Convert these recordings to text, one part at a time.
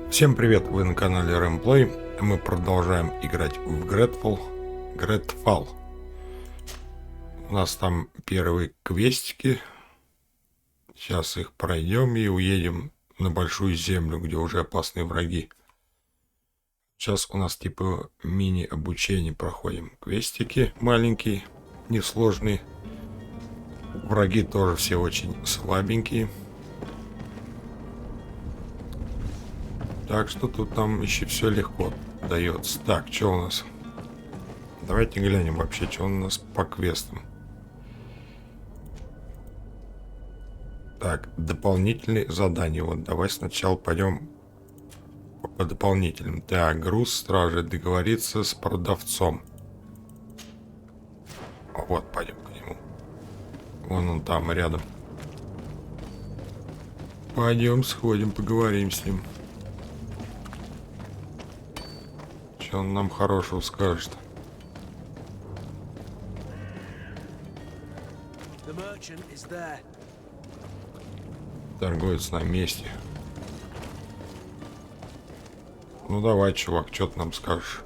Всем привет, вы на канале Ремплей. Мы продолжаем играть в GreedFall. У нас там первые квестики. Сейчас их пройдем и уедем на большую землю, где уже опасные враги. Сейчас у нас типа мини-обучение проходим. Квестики маленькие, несложные. Враги тоже все очень слабенькие. Так что тут нам еще все легко дается. Так, что у нас? Давайте глянем вообще, что у нас по квестам. Так, дополнительные задания. Вот давай сначала пойдем по дополнительным. Так, груз стражи. Договориться с продавцом. Вот, пойдем к нему. Вон он там, рядом. Пойдем, сходим, поговорим с ним. Что он нам хорошего скажет? Торговец на месте. Ну давай, чувак, что ты нам скажешь?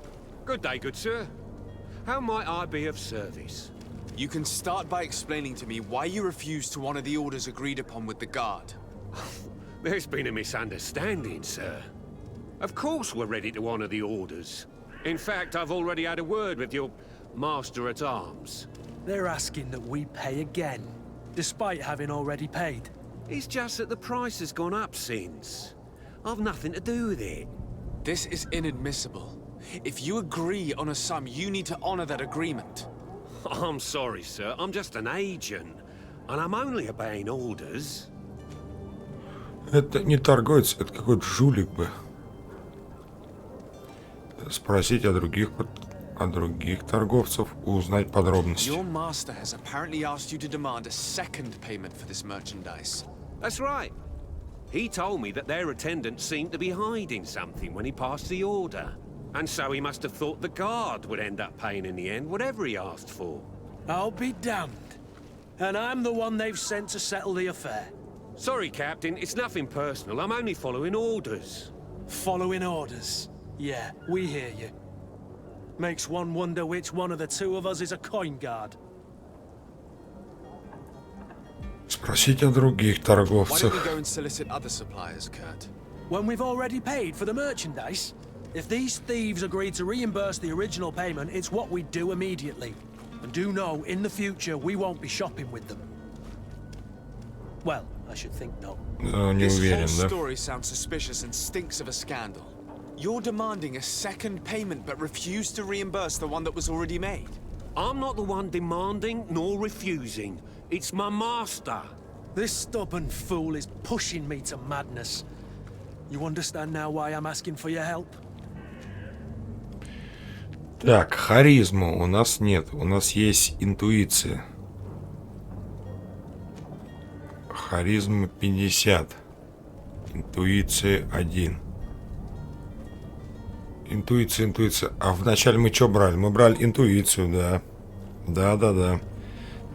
Good day, good sir. How might I be of service? You can start by explaining to me why you refuse to honor the orders agreed upon with the guard. There's been a misunderstanding, sir. Of course we're ready to honor the orders. In fact, I've already had a word with your master-at-arms. They're asking that we pay again, despite having already paid. It's just that the price has gone up since. I've nothing to do with it. This is inadmissible. If you agree on a sum, you need to honor that agreement. I'm sorry, sir. I'm just an agent. And I'm only obeying orders. Это не торговец, это какой-то жулик бы. Спросить о других торговцев, узнать подробности. Your master has apparently asked you to demand a second payment for this merchandise. That's right. He told me that their attendant seemed to be hiding something when he passed the order. And so he must have thought the guard would end up paying in the end, whatever he asked for. I'll be damned. And I'm the one they've sent to settle the affair. Sorry, Captain, it's nothing personal. I'm only following orders. Following orders? Yeah, we hear you. Makes one wonder which one of the two of us is a coin guard. Спросить о других Why торговцах. don't we go and solicit other suppliers, Kurt? When we've already paid for the merchandise? If these thieves agreed to reimburse the original payment, it's what we do immediately. And do know, in the future, we won't be shopping with them. Well, I should think not. Не This whole уверен, да? story sounds suspicious and stinks of a scandal. You're demanding a second payment but refuse to reimburse the one that was already made. I'm not the one demanding nor refusing. It's my master. This stubborn fool is pushing me to madness. You understand now why I'm asking for your help? Так, харизма у нас нет. У нас есть интуиция. Харизма 50. Интуиция 1. Интуиция. А вначале мы что брали? Мы брали интуицию, да. Да.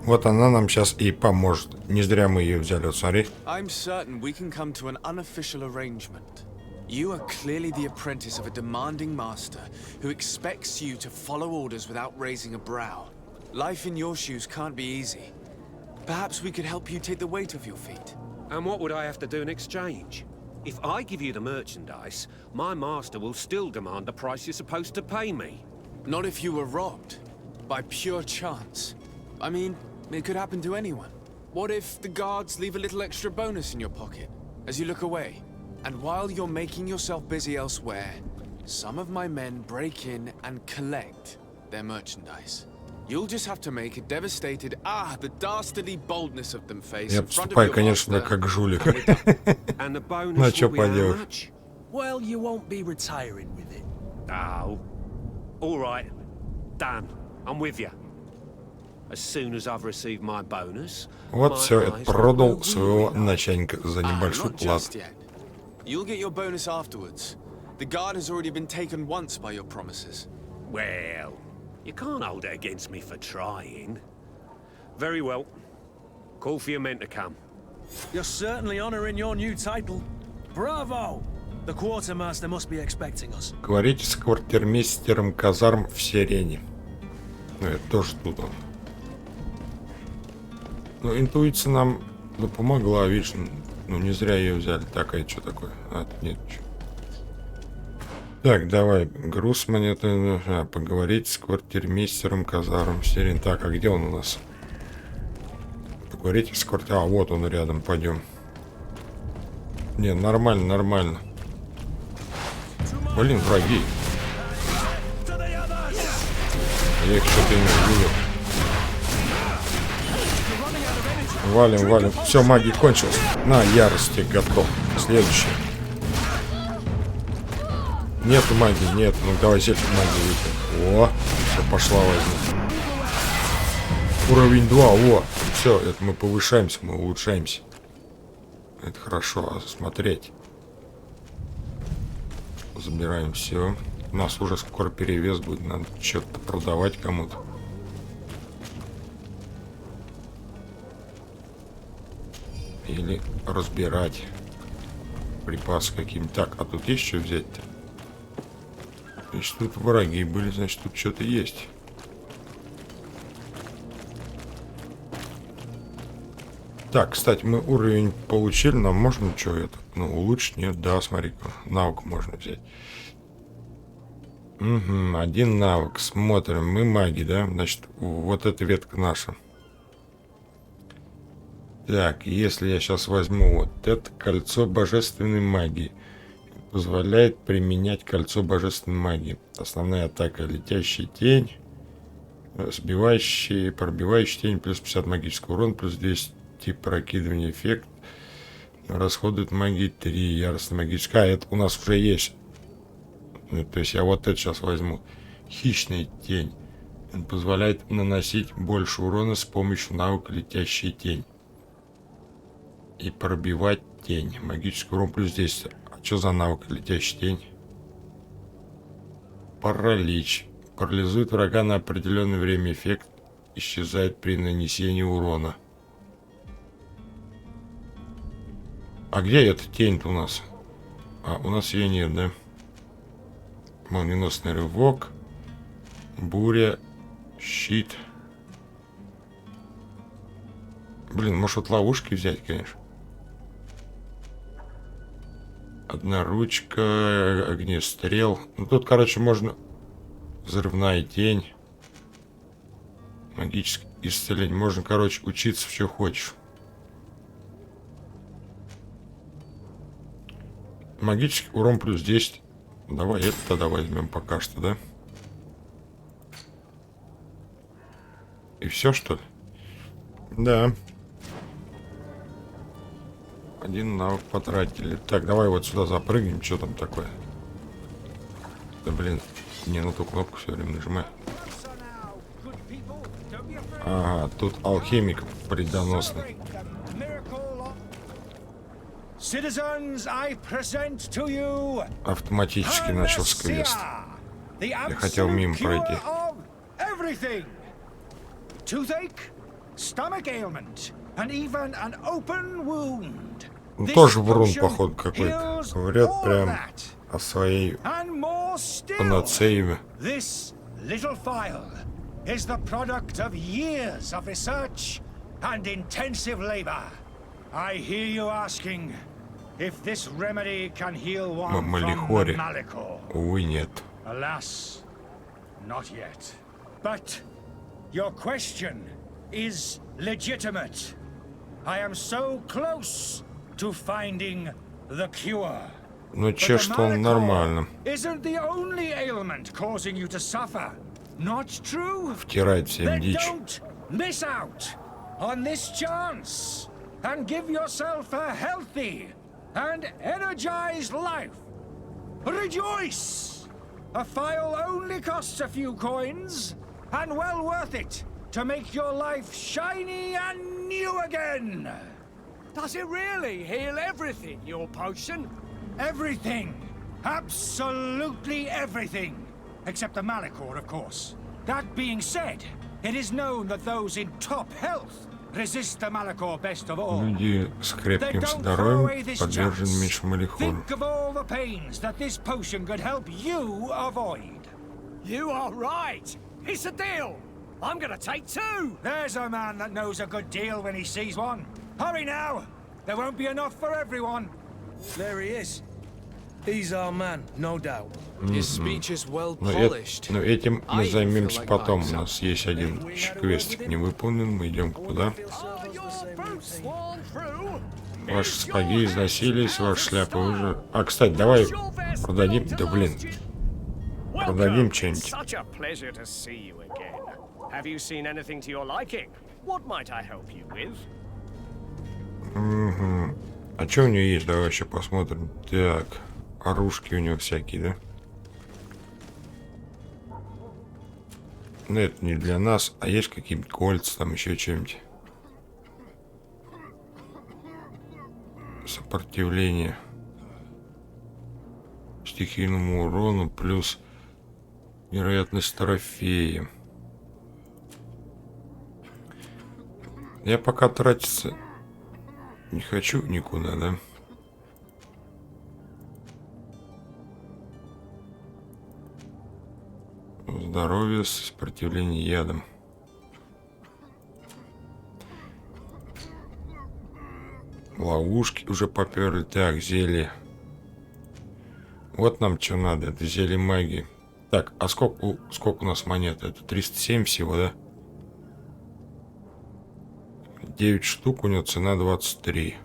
Вот она нам сейчас и поможет. Не зря мы ее взяли, вот смотри. I'm certain we can come to an unofficial arrangement. You are clearly the apprentice of a demanding master who expects you to follow orders without raising a brow. Life in your shoes can't be easy. Perhaps we could help you take the weight off your feet. And what would I have to do in exchange? If I give you the merchandise, my master will still demand the price you're supposed to pay me. Not if you were robbed. By pure chance. I mean, it could happen to anyone. What if the guards leave a little extra bonus in your pocket as you look away? And while you're making yourself busy elsewhere, some of my men break in and collect their merchandise. You'll just have to make a devastated, the dastardly boldness of them face Я in front of поступаю, your конечно, master. как жулик. And the bonus Ну, а will чё be how поделать? much? Well, you won't be retiring with it. Oh. All right. Done. I'm with you. As soon as I've received my bonus, Вот my все, eyes это продал will своего really начальника за небольшую Not just плату. yet. You'll get your bonus afterwards. The guard has already been taken once by your promises. Well, you can't hold it against me for trying. Very well. Call for your men to come. You're certainly honoring your new title. Bravo! The quartermaster must be expecting us. Говорите с квартирмейстером казарм в Сирене. Ну, это тоже тут он. Ну, интуиция нам помогла, видишь. Ну, не зря ее взяли. Так, а это что такое? А, тут нет ничего. Так, давай. Груз монеты. Поговорить с квартирмейстером казарм в Сирене. Так, а где он у нас? Поговорите с квартирой. А, вот он рядом. Пойдем. Не, нормально, нормально. Блин, враги. Я их что-то не видел. Валим, валим. Все, магия кончилась. На, ярости готов. Следующий. Нету магии, нет. Ну давай зелье магии выпьем. О, все, пошла возьма. Уровень 2, о. Все, это мы повышаемся, мы улучшаемся. Это хорошо, а смотреть. Забираем все. У нас уже скоро перевес будет. Надо что-то продавать кому-то. Или разбирать припасы какие-нибудь. Так, а тут есть что взять-то? Значит, тут враги были, значит, тут что-то есть. Так, кстати, мы уровень получили. Нам можно что это? Ну, улучшить? Нет, да, смотри-ка. Навык можно взять. Угу, один навык. Смотрим. Мы маги, да? Значит, вот эта ветка наша. Так, если я сейчас возьму вот это кольцо божественной магии. Позволяет применять кольцо божественной магии. Основная атака. Летящая тень. Сбивающий, пробивающий тень. Плюс 50 магического урона. Плюс 200 прокидывания эффект. Расходует магии 3. Яростная магическая. А, это у нас уже есть. То есть я вот это сейчас возьму. Хищная тень. Он позволяет наносить больше урона с помощью навыка летящая тень. И пробивать тень. Магический урон плюс 10. А что за навык летящая тень? Паралич. Парализует врага на определенное время. Эффект исчезает при нанесении урона. А где эта тень-то у нас? А, у нас ее нет, да? Молниеносный рывок. Буря. Щит. Блин, может вот ловушки взять, конечно. Одноручка. Огнестрел. Ну тут, короче, можно... Взрывная тень. Магическое исцеление. Можно, короче, учиться все хочешь. Магический урон плюс 10. Давай это тогда возьмем пока что, да? И все, что ли? Да. Один навык потратили. Так, давай вот сюда запрыгнем. Что там такое? Да блин, не на ту кнопку все время нажимаю. Ага, тут алхимик вредоносный. Автоматически начался квест. Я хотел мимо пройти. Ну, тоже врун, походу, какой-то. Говорят прям о своей панацееве. If this remedy can heal one from Малихоре. Malihorом. Увы, нет. Alas, not yet. But your question is legitimate. I am so close to finding the cure. Ну, че, что он нормально. Isn't the only ailment causing you to suffer? Not true? Втирает всем Then дичь. don't miss out on this chance and give yourself a healthy and energized life. Rejoice! A file only costs a few coins, and well worth it to make your life shiny and new again. Does it really heal everything, your potion? Everything. Absolutely everything. Except the Malihorm, of course. That being said, it is known that those in top health resist the Malachor best of all. Люди с Then крепким don't throw здоровьем away this подвержены chance. меньше Малихору. Think of all the pains that this potion could help you avoid. You are right. It's a deal. I'm gonna take 2. There's a man that knows a good deal when he sees one. Hurry now. There won't be enough for everyone. There he is. He's our man, no doubt. His speech is well Но, polished. но этим мы I займемся feel like потом. У myself. нас есть один квестик не выполнен. Мы идем куда? Are your boots worn through? Ваши сапоги износились, ваши шляпы уже... А, кстати, давай продадим... Да блин. Продадим что-нибудь. Such a pleasure to see you again. Have you seen anything to your liking? What might I help you with? А что у него есть? Давай еще посмотрим. Так, оружки у него всякие, да? Но это не для нас. А есть какие-нибудь кольца, там еще что-нибудь? Сопротивление стихийному урону плюс вероятность трофея. Я пока тратиться не хочу никуда, да? Здоровье, сопротивление ядом. Ловушки уже поперли. Так, зелье. Вот нам что надо. Это зелье магии. Так, а сколько у нас монет? Это 307 всего, да? 9 штук, у него цена 23.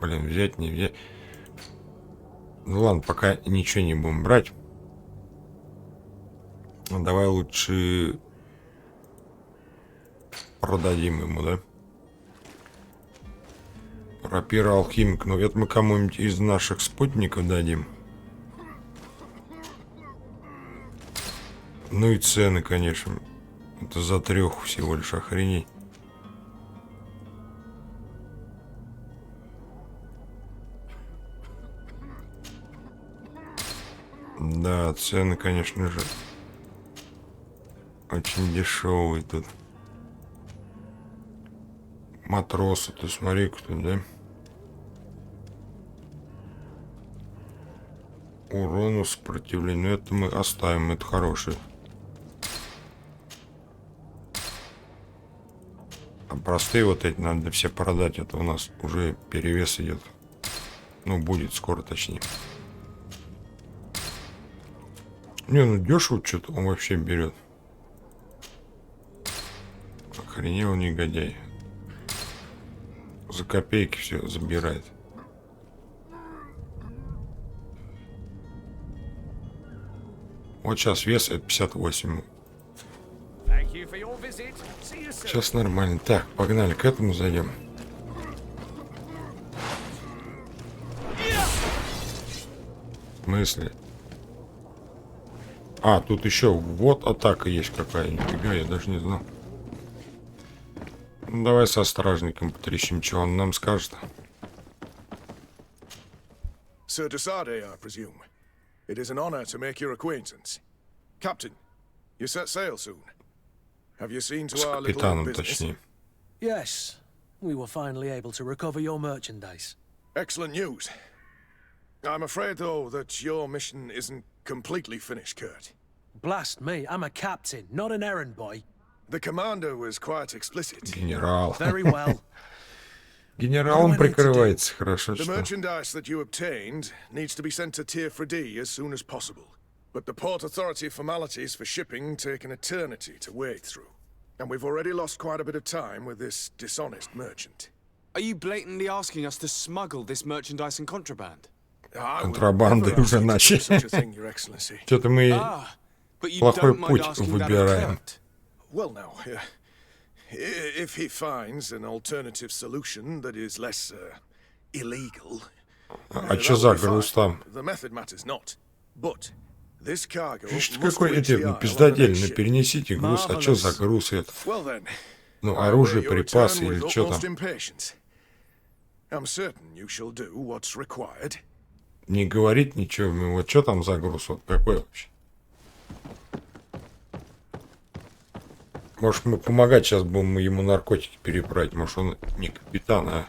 Блин, взять, не взять. Ну ладно, пока ничего не будем брать. Давай лучше продадим ему, да? Рапира алхимик. Ну это мы кому-нибудь из наших спутников дадим. Ну и цены, конечно. Это за 3 всего лишь, охренеть. Да, цены, конечно же, очень дешевые тут. Матросы, ты смотри, кто, да? Урону, сопротивлению. Это мы оставим, это хороший. А простые вот эти надо все продать. Это у нас уже перевес идет. Ну, будет скоро, точнее. Не, ну дешево что-то он вообще берет. Охренел негодяй. За копейки все забирает. Вот сейчас вес это 58. Thank you for your visit. See you soon. Сейчас нормально. Так, погнали, к этому зайдем. В смысле? А, тут еще вот атака есть какая-нибудь. Фига, я даже не знал. Ну, давай со стражником потрещим, что он нам скажет. Sir Desade, I presume. It is an honor to make your acquaintance. Captain, you set sail soon. Have you seen С to our little капитаном, business? точнее. Yes, we were finally able to recover your merchandise. Excellent news. I'm afraid, though, that your mission isn't completely finished, Kurt. Blast me, I'm a captain, not an errand boy. The commander was quite explicit. Генерал. Very well. Генералом прикрывается, хорошо, The что. merchandise that you obtained needs to be sent to Tier 3D as soon as possible. But the Port Authority formalities for shipping take an eternity to wade through. And we've already lost quite a bit of time with this dishonest merchant. Are you blatantly asking us to smuggle this merchandise and contraband? I will Контрабандой never ask уже you to do начали. such a thing, Your Excellency. Что-то мы Ah, but you плохой don't mind путь asking that of выбираем. Kurt? Well, now, if he finds an alternative solution that is less illegal, А что за груз там? the method matters not. But this cargo Видишь, must какой reach the эти Isle on the пиздодельный, next ship. перенесите груз. А что за груз это? Well then, Ну, I оружие, await your припасы return или with что utmost там? impatience. I'm certain you shall do what's required. Не говорить ничего. Ну, вот что там за груз? Вот какой вообще? Может, мы помогать сейчас будем ему наркотики переправить. Может, он не капитан, а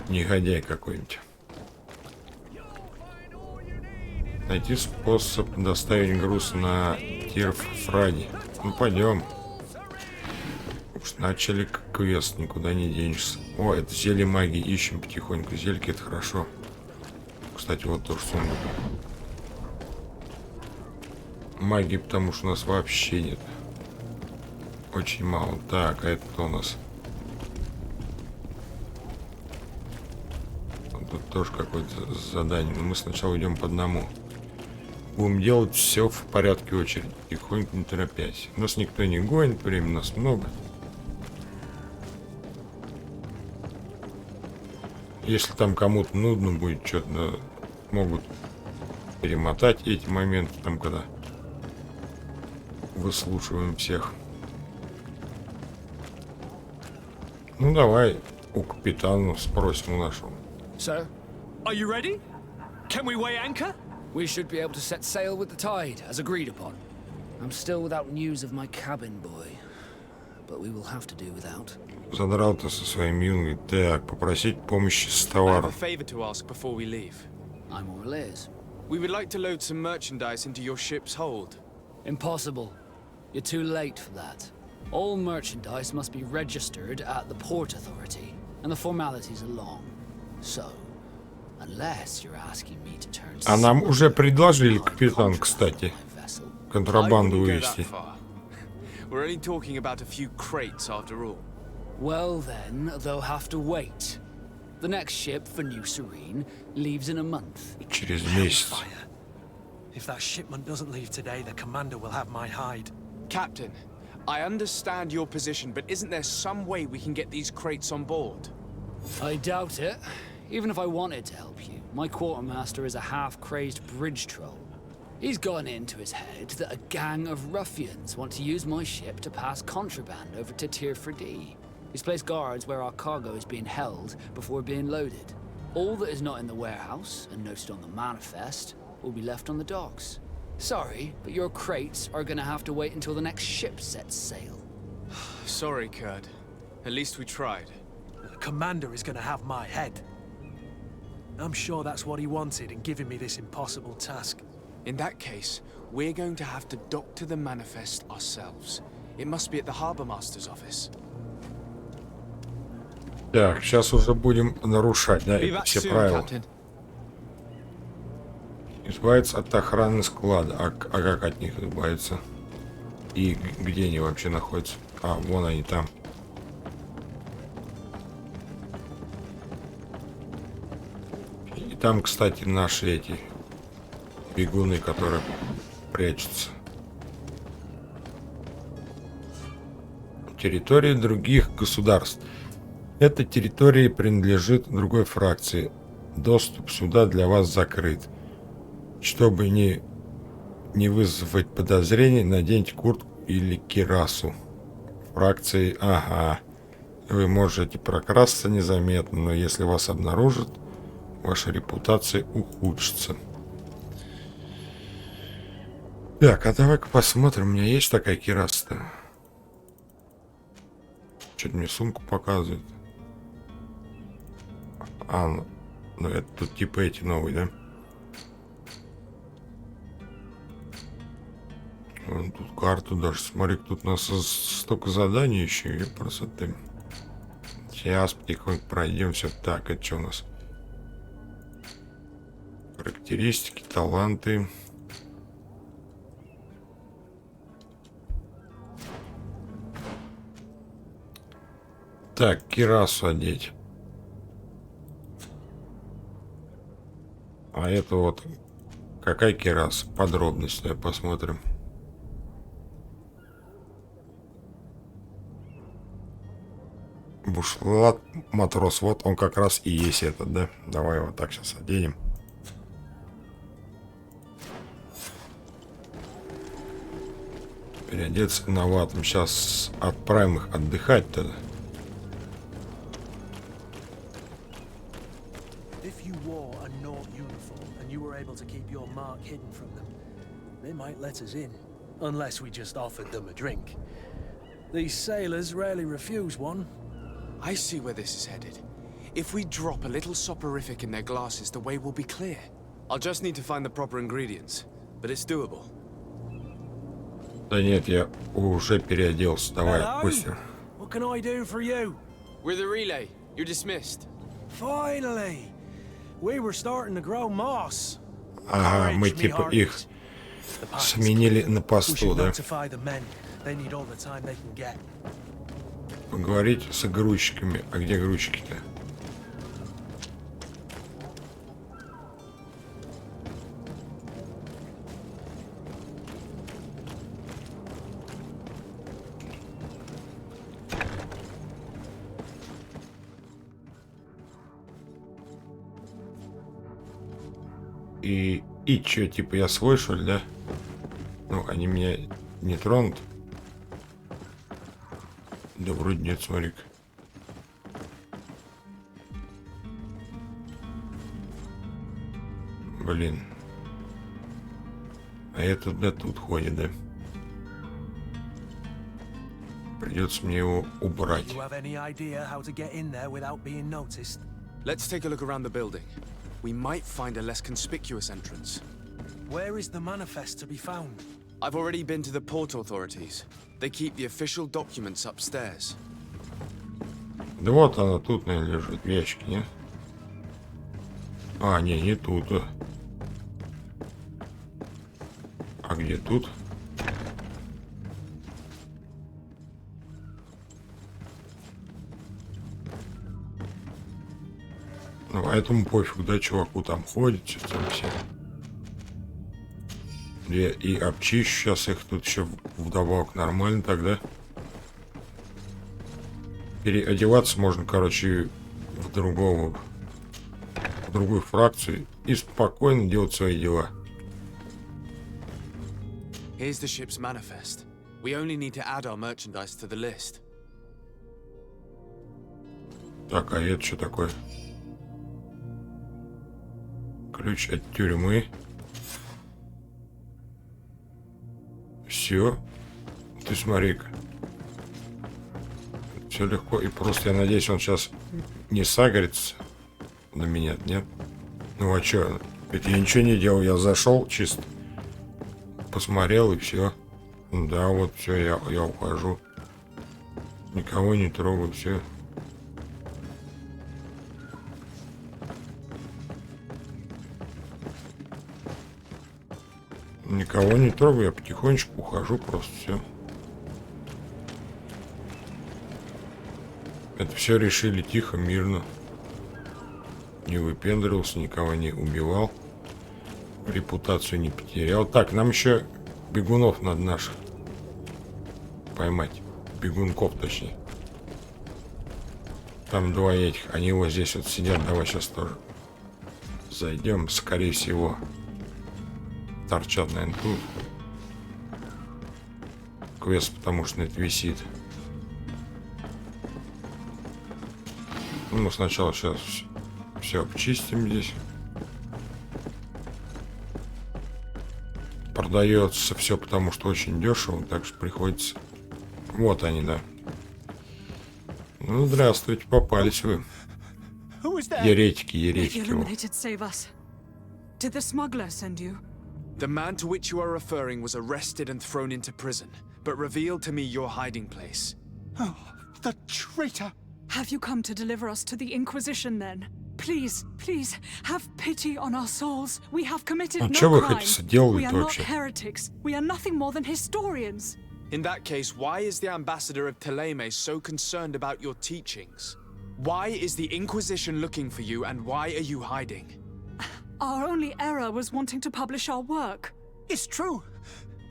негодяй какой-нибудь. Найти способ доставить груз на Терфради. Ну, пойдем. Уж начали квест, никуда не денешься. О, это зелье магии. Ищем потихоньку. Зельки — это хорошо. Кстати, вот тоже сумка. Магии, потому что у нас вообще нет. Очень мало. Так, а это кто у нас? Тут тоже какое-то задание. Но мы сначала идем по одному. Будем делать все в порядке очереди. Тихонько, не торопясь. Нас никто не гонит, времени у нас много. Если там кому-то нудно будет, что-то могут перемотать эти моменты, там, когда выслушиваем всех. Ну, давай у капитана спросим у нашего. So, are you ready? Can we weigh anchor? We should be able to set sail with the tide, as agreed upon. I'm still without news of my cabin boy, but we will have to do without. Задрал ты со своим юнгой. Так, попросить помощи с I have a товаром. favor to ask before we leave. I'm all ears. We would like to load some merchandise into your ship's hold. Impossible. You're too late for that. All merchandise must be registered at the Port Authority, and the formalities are long. So, unless you're asking me to turn... А нам уже предложили, капитан, кстати, I контрабанду wouldn't go that вывести. far. We're only talking about a few crates after all. Well then, they'll have to wait. The next ship for New Serene leaves in a month. Через месяц. Fire. If that shipment doesn't leave today, the commander will have my hide. Captain, I understand your position, but isn't there some way we can get these crates on board? I doubt it. Even if I wanted to help you, my quartermaster is a half-crazed bridge troll. He's gotten into his head that a gang of ruffians want to use my ship to pass contraband over to Tirfredi. He's placed guards where our cargo is being held before being loaded. All that is not in the warehouse and noted on the manifest will be left on the docks. Sorry, but your crates are gonna have to wait until the next ship sets sail. Sorry, Kurd. At least we tried. The commander is gonna have my head. I'm sure that's what he wanted in giving me this impossible task. In that case, we're going to have to doctor the manifest ourselves. It must be at the Harbour Master's office. Так, сейчас уже будем нарушать, да, Be это back все soon, правила. Captain. Избавиться от охраны склада. А как от них избавиться? И где они вообще находятся? А, вон они там. И там, кстати, наши эти бегуны, которые прячутся. Территории других государств. Эта территория принадлежит другой фракции. Доступ сюда для вас закрыт. Чтобы не вызвать подозрений, наденьте куртку или кирасу. Фракции, ага. Вы можете прокрасться незаметно, но если вас обнаружат, ваша репутация ухудшится. Так, а давай-ка посмотрим, у меня есть такая кираса-то? Что-то мне сумку показывает. А, ну это тут типа эти новые, да? Вон тут карту даже, смотри, тут у нас столько заданий еще, и просто ты... Сейчас потихоньку пройдем все. Так, это что у нас? Характеристики, таланты. Так, кирасу одеть. А это вот какая кираса? Подробности давай посмотрим. Бушлат, матрос, вот он как раз и есть этот, да? Давай вот так сейчас оденем. Переодеться новатым. Сейчас отправим их отдыхать тогда. If you wore a Nord uniform and you were able to keep your mark hidden from them, they might let us in. unless we just offered them a drink. These sailors rarely refuse one. I see where this is headed. If we drop a little soporific in their glasses, the way will be clear. I'll just need to find the proper ingredients, but it's doable. Да нет, я уже переоделся. Давай, Hello? быстро. What can I do for you? We're the relay. You're dismissed. Finally! We were starting to grow moss. Ага, мы типа их сменили на посту, да? Поговорить с грузчиками. А где грузчики-то? И чё, типа я свой, что ли, да? Ну, они меня не тронут. Да вроде нет, смотри-ка. Блин. А этот да тут ходит, да? Придется мне его убрать. Let's take a look around the building. We might find a less conspicuous entrance. Where is the manifest to be found? I've already been to the port authorities. They keep the official documents upstairs. Да вот она тут, наверное, лежит в ящике, не? А, не тут. А где тут? Ну, поэтому пофиг, да, чуваку там ходит, что там все. Я и обчищу сейчас их тут еще вдобавок нормально тогда. Переодеваться можно, короче, в другую фракцию и спокойно делать свои дела. Here's the ship's manifest. We only need to add our merchandise to the list. Так, а это что такое? Ключ от тюрьмы. Все. Ты смотри-ка. Все легко и просто. Я надеюсь, он сейчас не сагрится на меня, нет? Ну а что? Ведь я ничего не делал. Я зашел чисто. Посмотрел и все. Да, вот все, я ухожу. Никого не трогаю, все. Никого не трогаю, я потихонечку ухожу, просто все. Это все решили тихо, мирно. Не выпендривался, никого не убивал. Репутацию не потерял. Так, нам еще бегунов надо наших поймать. Бегунков, точнее. Там два этих. Они вот здесь вот сидят. Давай сейчас тоже зайдем. Скорее всего. Торчат, наверное, тут. Квест, потому что это висит. Ну, мы сначала сейчас все обчистим здесь. Продается все, потому что очень дешево, так что приходится. Вот они, да. Ну, здравствуйте, попались вы. Еретики. The man to which you are referring was arrested and thrown into prison, but revealed to me your hiding place. Oh, the traitor! Have you come to deliver us to the Inquisition then? Please, please, have pity on our souls. We have committed no crime. We are not heretics. We are nothing more than historians. In that case, why is the ambassador of Teleme so concerned about your teachings? Why is the Inquisition looking for you, and why are you hiding? Our only error was wanting to publish our work. It's true.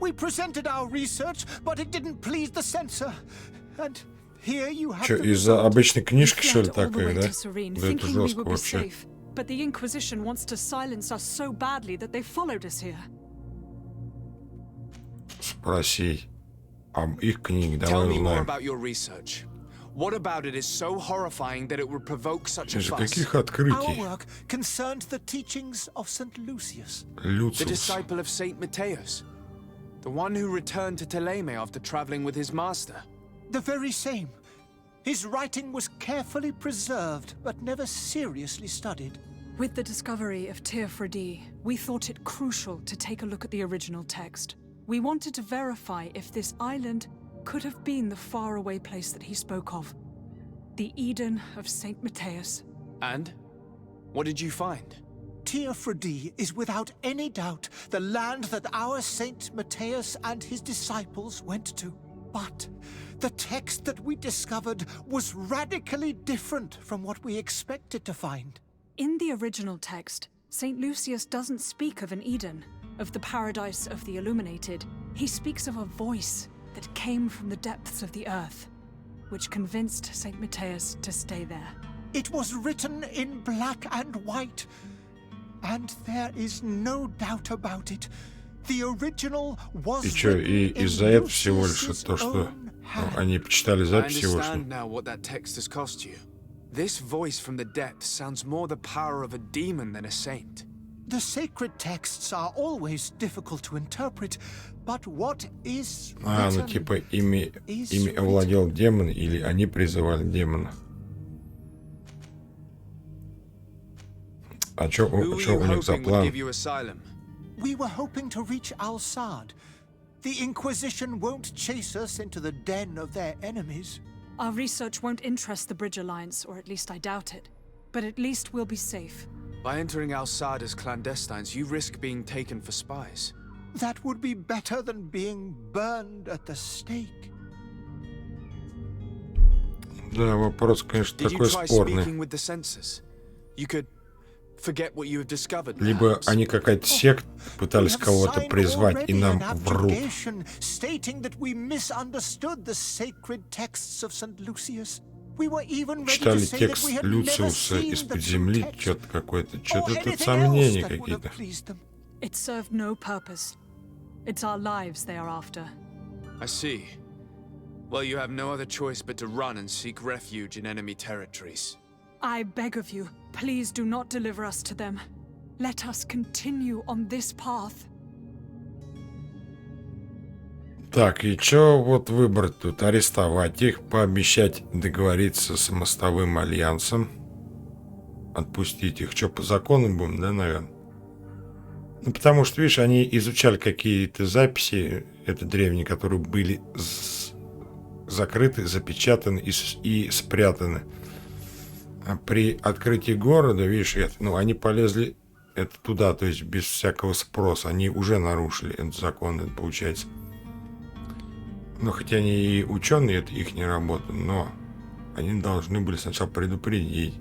We presented our research, but it didn't please the censor. And here you have. Что, из-за обычной книжки, что ли, такая, да? Да это жестко вообще. But the Inquisition wants to silence us so badly that they followed us here. Спроси об их книге, Tell давай me more узнаем. about your research. What about it is so horrifying that it would provoke such a fuss? Каких Our открытий? work concerned the teachings of St. Lucius. The Люциус. disciple of Saint Matthias. The one who returned to Teleme after traveling with his master? The very same. His writing was carefully preserved, but never seriously studied. With the discovery of Teofredi, we thought it crucial to take a look at the original text. We wanted to verify if this island could have been the faraway place that he spoke of. The Eden of St. Matthias. And? What did you find? Teofredi is without any doubt the land that our Saint Matthias and his disciples went to. But the text that we discovered was radically different from what we expected to find. In the original text, St. Lucius doesn't speak of an Eden, of the paradise of the illuminated. He speaks of a voice that came from the depths of the earth, which convinced St. Matthias to stay there. It was written in black and white, and there is no doubt about it. The original was и из-за этого всего лишь то, что они почитали запись его, что... I understand now what that text has cost you. This voice from the depths sounds more the power of a demon than a saint. The sacred texts are always difficult to interpret, but what is ну типа ими овладел демон, или они призывали демона. А чё у них за план? We were hoping to reach Al-Sad. The Inquisition won't chase us into the den of their enemies. Our research won't interest the Bridge Alliance, or at least I doubt it. But at least we'll be safe. By entering Al-Sad as clandestines, you risk being taken for spies. That would be better than being burned at the stake. Да, вопрос, конечно, такой спорный. Либо они какая-то секта пытались кого-то призвать и нам врут. Читали текст Люциуса из-под земли, что-то какое-то, что-то тут сомнения какие-то. It served no purpose. It's our lives they are after. I see. Well, you have no other choice but to run and seek refuge in enemy territories. I beg of you, please do not deliver us to them. Let us continue on this path. Так, и чё вот выбрать тут? Арестовать их, пообещать договориться с мостовым альянсом, отпустить их. Чё, по закону будем, да, наверное? Ну, потому что, видишь, они изучали какие-то записи, это древние, которые были закрыты, запечатаны и спрятаны. А при открытии города, видишь, они полезли туда, то есть без всякого спроса. Они уже нарушили этот закон, это получается. Но хотя они и ученые, это их не работа, но они должны были сначала предупредить.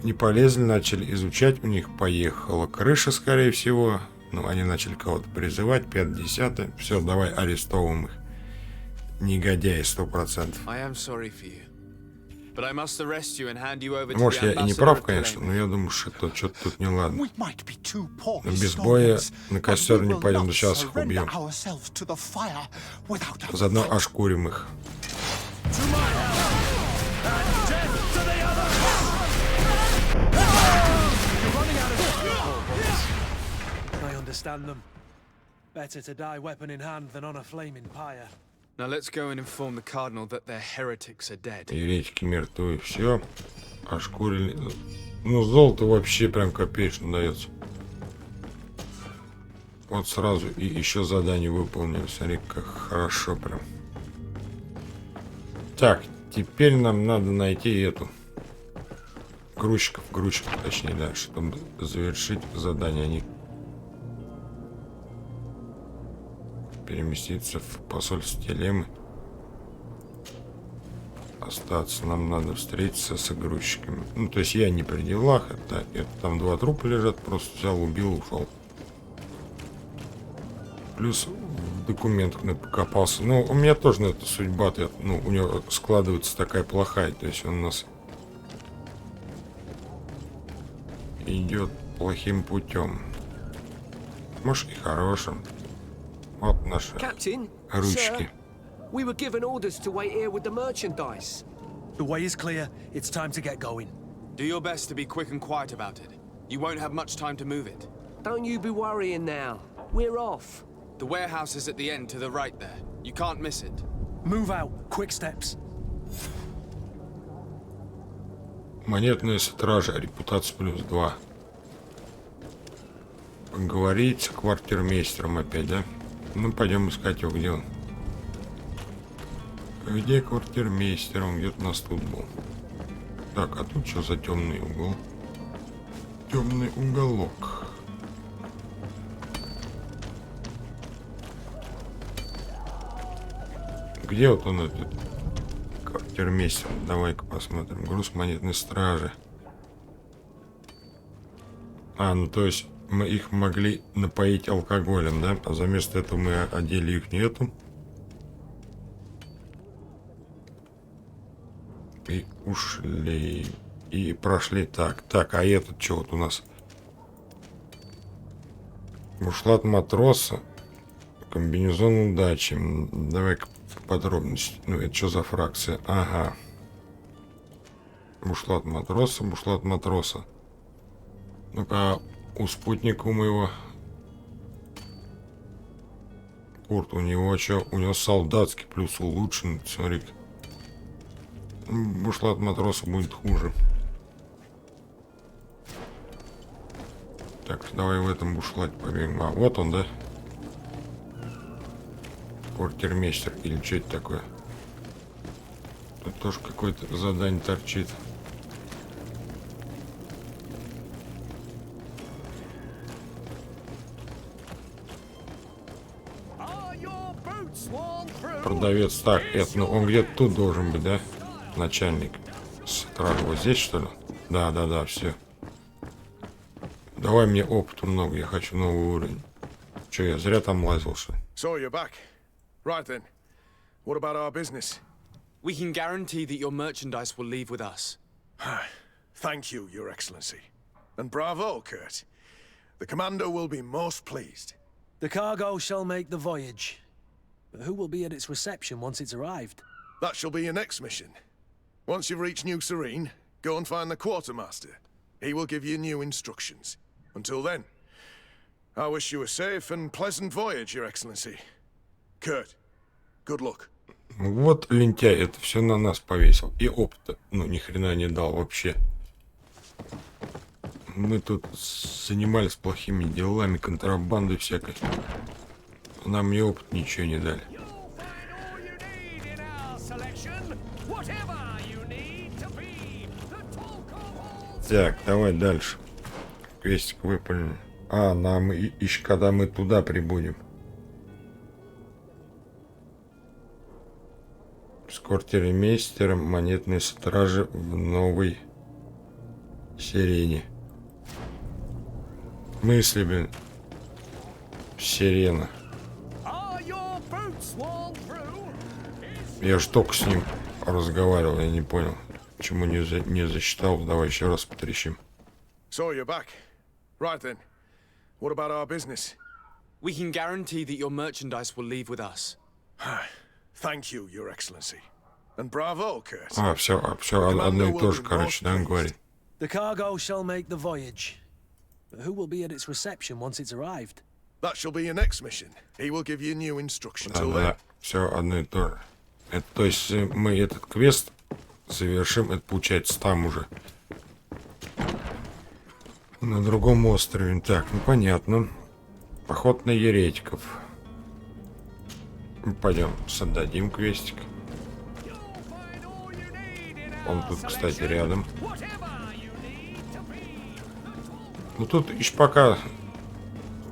Не полезли, начали изучать, у них поехала крыша, скорее всего. Ну, они начали кого-то призывать, 5-10. Все, давай арестовываем их. Негодяи 100%. Может, я и не прав, конечно, но я думаю, что что-то тут неладно. Но без боя на костер не пойдем, да сейчас их убьем. Заодно ошкурим их. Understand them. Better to die weapon in hand than on a flaming pyre. Now let's go and inform the cardinal that their heretics are dead. Еретики мертвы, все. Ошкурили. Ну, золото вообще прям копеечно дается. Вот сразу и еще задание выполнили. Смотри, как хорошо прям. Так, теперь нам надо найти эту. Грузчиков, точнее, да, чтобы завершить задание. Они переместиться в посольство Телемы. Остаться нам надо встретиться с грузчиками. Ну, то есть я не при делах. Это там 2 трупа лежат. Просто взял, убил, ушел. Плюс в документах покопался. Ну, у меня тоже на это судьба-то. Ну, у него складывается такая плохая. То есть он у нас идет плохим путем. Может, и хорошим. Вот наши ручки. We were given orders to wait here with the merchandise. The way is clear. It's time to get going. Do your best to be quick and quiet about it. You won't have much time to move it. Don't you be worrying now. We're off. The warehouse is at the end to the right there. You can't miss it. Move out. Quick steps. Монетная стража. Репутация +2. Поговорить с квартирмейстером опять, да? Ну, пойдем искать его, где он. Где квартирмейстер? Он где-то у нас тут был. Так, а тут что за темный угол? Темный уголок. Где вот он, этот квартирмейстер? Давай-ка посмотрим. Груз монетной стражи. А, ну то есть мы их могли напоить алкоголем, да? А заместо этого мы одели их нету. И ушли. И прошли. Так, а этот что вот у нас? Бушлат матроса. Комбинезон удачи. Давай-ка подробности. Ну, это что за фракция? Ага. Бушлат матроса, бушлат матроса. Ну-ка, у спутника моего. Курт, у него что? У него солдатский плюс улучшенный. Смотри. Бушлат матроса будет хуже. Так, давай в этом бушлате побегаем. А, вот он, да? Квартирмейстер. Или что это такое? Тут тоже какое-то задание торчит. Продавец. Так, это, ну он где-то тут должен быть, да? Начальник. Стража вот здесь, что ли? Да, все. Давай мне опыта много, я хочу новый уровень. Че, я зря там лазил, что ли? So you're back. Right then. What about our business? We can guarantee that your merchandise will leave with us. Thank you, Your Excellency. And bravo, Kurt. The commander will be most pleased. The cargo shall make the voyage. But who will be at its reception once it's arrived? That shall be your next mission. Once you've reached New Serene, go and find the quartermaster. He will give you new instructions. Until then, I wish you a safe and pleasant voyage, Your Excellency. Kurt, good luck. Вот лентяй, это все на нас повесил. И опыта, ну, ни хрена не дал вообще. Мы тут занимались плохими делами, контрабандой всякой. Нам ни опыт, ничего не дали. Так, давай дальше. Квестик выполнен. А, нам ищ, когда мы туда прибудем. С квартирмейстером монетной стражи в новой сирене. Мысли, блин. Сирена. Я же только с ним разговаривал, я не понял. Почему не засчитал? Давай еще раз потрещим. So you're back. Right then. What about our business? We can guarantee that your merchandise will leave with us. Thank you, Your Excellency. And bravo, Kurt. А, все одно и то же, короче, да, он говорит. The cargo shall make the voyage. But who will be at its reception once it's arrived? That shall be your next mission. He will give you new instructions. Да, все одно и то же. Это, то есть мы этот квест завершим, это получается там уже. На другом острове. Так, ну понятно. Поход на еретиков. Пойдем, создадим квестик. Он тут, кстати, рядом. Ну тут еще пока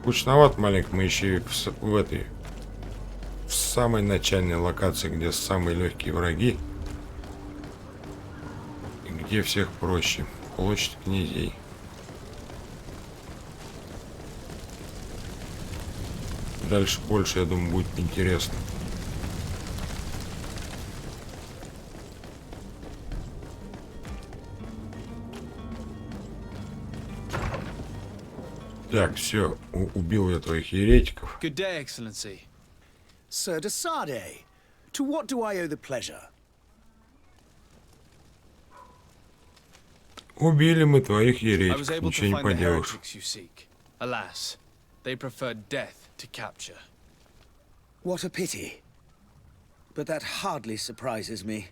скучновато маленько. Мы еще в самой начальной локации, где самые легкие враги. И где всех проще. Площадь князей. Дальше больше, я думаю, будет интересно. Так, все, убил я твоих еретиков. Good day, Excellency. Sir de Sade, to what do I owe the pleasure? Убили мы твоих I was еретиков, able to ничего не find the поделаешь. heretics you seek. Alas, they preferred death to capture. What a pity. But that hardly surprises me.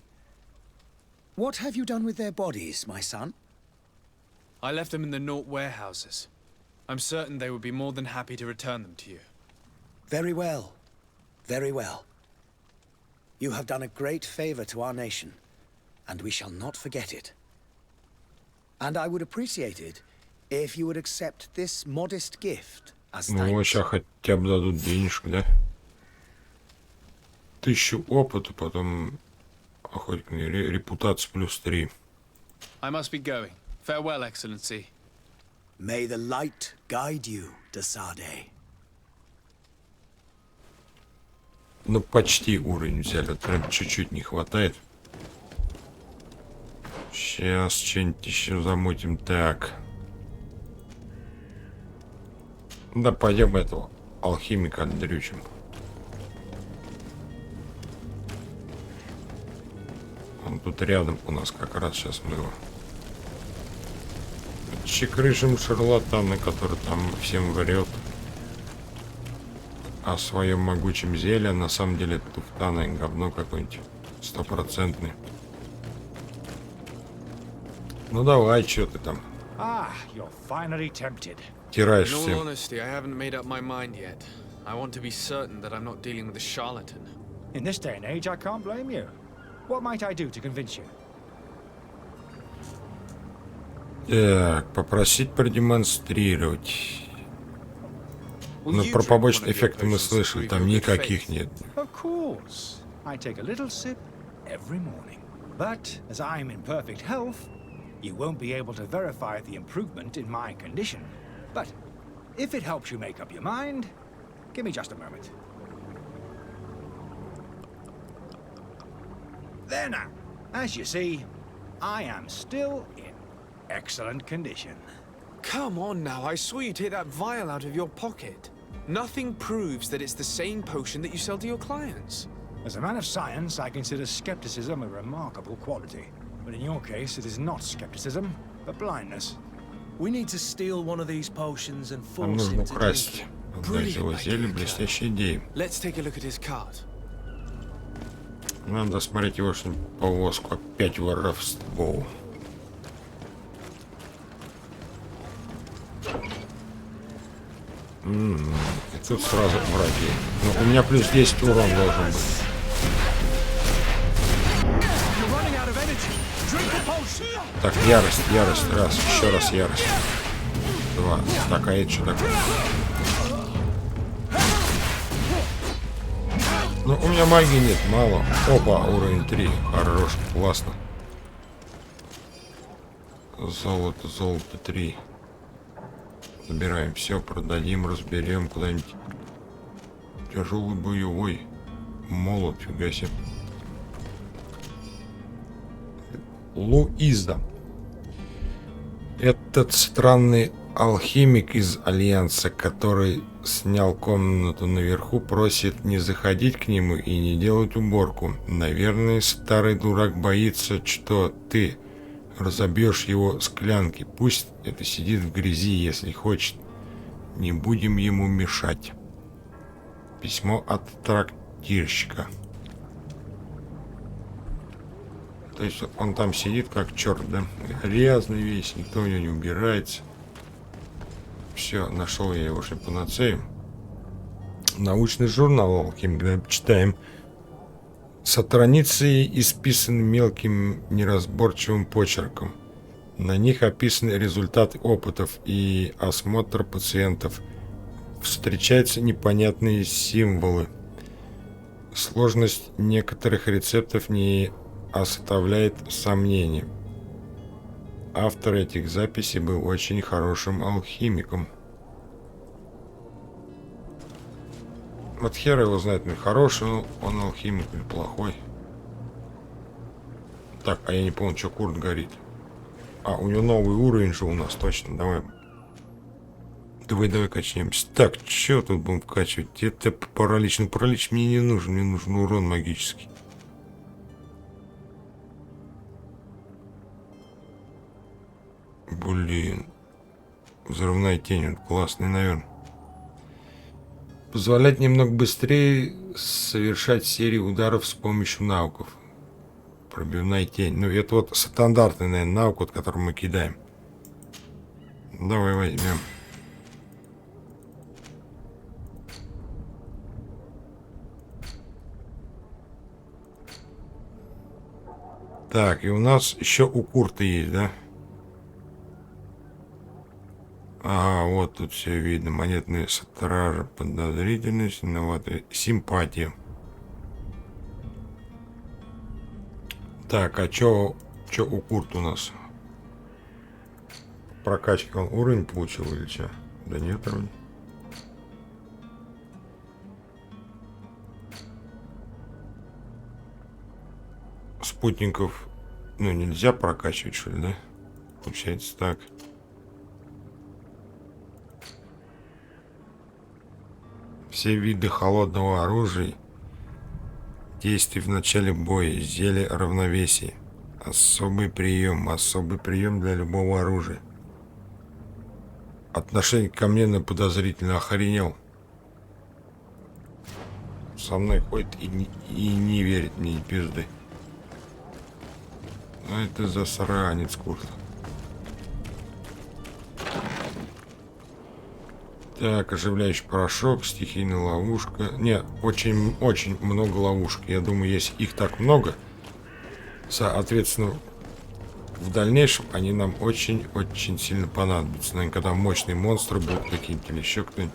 What have you done with their bodies, my son? I left them in the Nort warehouses. I'm certain they would be more than happy to return them to you. Very well. Very well. You have done a great favor to our nation, and we shall not forget it. And I would appreciate it if you would accept this modest gift as Ну, thanks. сейчас хотя бы дадут денежку, да? 1000 опыта, потом охотник, репутация плюс 3. I must be going. Farewell, Excellency. May the light guide you, Desade. Ну, почти уровень взяли. Прям чуть-чуть не хватает. Сейчас что-нибудь еще замутим. Так. Да, пойдем этого алхимика отдрючим. Он тут рядом у нас как раз сейчас было. Чекрыжим шарлатаны, который там всем врет о своем могучем зелье. На самом деле туфтана и говно какое-нибудь. 100%. Ну давай, что ты там? Ah, you're finally tempted. Тираешь In all всем. honesty, I haven't made up my mind yet. I want to be certain that I'm not dealing with a charlatan. In this day and age, I can't blame you. What might I do to convince you? Так, попросить продемонстрировать. Will Ну, you про drink побочные one of your эффекты мы potions to слышали, там prove your good никаких faith? нет. Of course. I take a little sip every morning. But as I'm in perfect health, you won't be able to verify the improvement in my condition. But if it helps you make up your mind, give me just a moment. There now. As you see, I am still in excellent condition. Come on now, I saw you take that vial out of your pocket. Nothing proves that it's the same potion that you sell to your clients. As a man of science, I consider skepticism a remarkable quality. But in your case, it is not skepticism, but blindness. We need to steal one of these potions and Нам force нужно him to drink украсть. it. Отдать его зелье, блестящая идея. Let's take a look at his cart. Надо смотреть его повозку. Опять воровство. И тут сразу враги. Но у меня плюс 10 урон должен быть. You're running out of energy. Drink the potion. Так, ярость, ярость. Раз, еще раз ярость. 2. Так, а это что такое? Ну, у меня магии нет, мало. Опа, уровень 3. Хорош, классно. Золото, золото 3. Забираем все, продадим, разберем куда-нибудь. Тяжелый боевой молот, фига себе. Луиза. Этот странный алхимик из Альянса, который снял комнату наверху, просит не заходить к нему и не делать уборку. Наверное, старый дурак боится, что ты разобьешь его склянки. Пусть это сидит в грязи, если хочет. Не будем ему мешать. Письмо от трактирщика. То есть он там сидит как черт, да? Грязный весь, никто у него не убирается. Все, нашел я его панацею. Научный журнал алхимик, читаем. Страницы исписаны мелким неразборчивым почерком. На них описаны результаты опытов и осмотра пациентов. Встречаются непонятные символы. Сложность некоторых рецептов не оставляет сомнений. Автор этих записей был очень хорошим алхимиком. Вот хер его знает, ну хороший он алхимик или плохой. Так, а я не помню, что Курт горит. А, у него новый уровень же у нас, точно, давай. Давай качнемся. Так, что тут будем вкачивать? Это паралич. Ну, паралич мне не нужен, мне нужен урон магический. Блин. Взрывная тень, он классный, наверное. Позволяет немного быстрее совершать серии ударов с помощью навыков. Пробивная тень. Ну, это вот стандартный, наверное, навык, вот, который мы кидаем. Давай возьмем. Так, и у нас еще у Курта есть, да? Ага, вот тут все видно. Монетные стражи, подозрительность, виноватые, симпатия. Так, а чё у Курта у нас? Прокачки он уровень получил или что? Да нет, вроде. Спутников, ну, нельзя прокачивать, что ли, да? Получается так. Все виды холодного оружия. Действий в начале боя. Зелье равновесия. Особый прием для любого оружия. Отношение ко мне на подозрительно. Охренел. Со мной ходит и не верит мне ни пизды. А это засранец Курт. Так, оживляющий порошок, стихийная ловушка. Не, очень много ловушек. Я думаю, если их так много, соответственно, в дальнейшем они нам очень сильно понадобятся. Наверное, когда мощные монстры будут какие-то или еще кто-нибудь.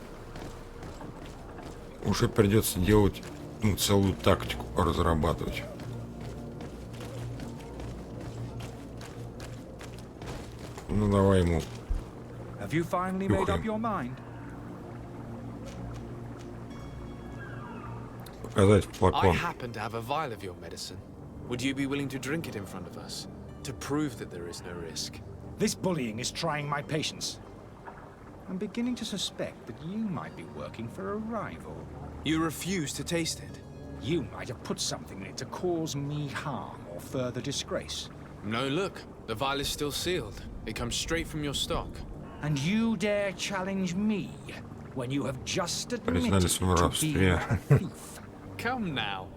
Уже придется делать, ну, целую тактику разрабатывать. Ну, давай ему. Показать флакон. I happen to have a vial of your medicine. Would you be willing to drink it in front of us to prove that there is no risk? This bullying is trying my patience. I'm beginning to suspect that you might be working for a rival. You refuse to taste it. You might have put something in it to cause me harm or further disgrace. No, look. The vial is still sealed. It comes straight from your stock. And you dare challenge me when you have just admitted Признались в воровстве. to being a thief? Come now.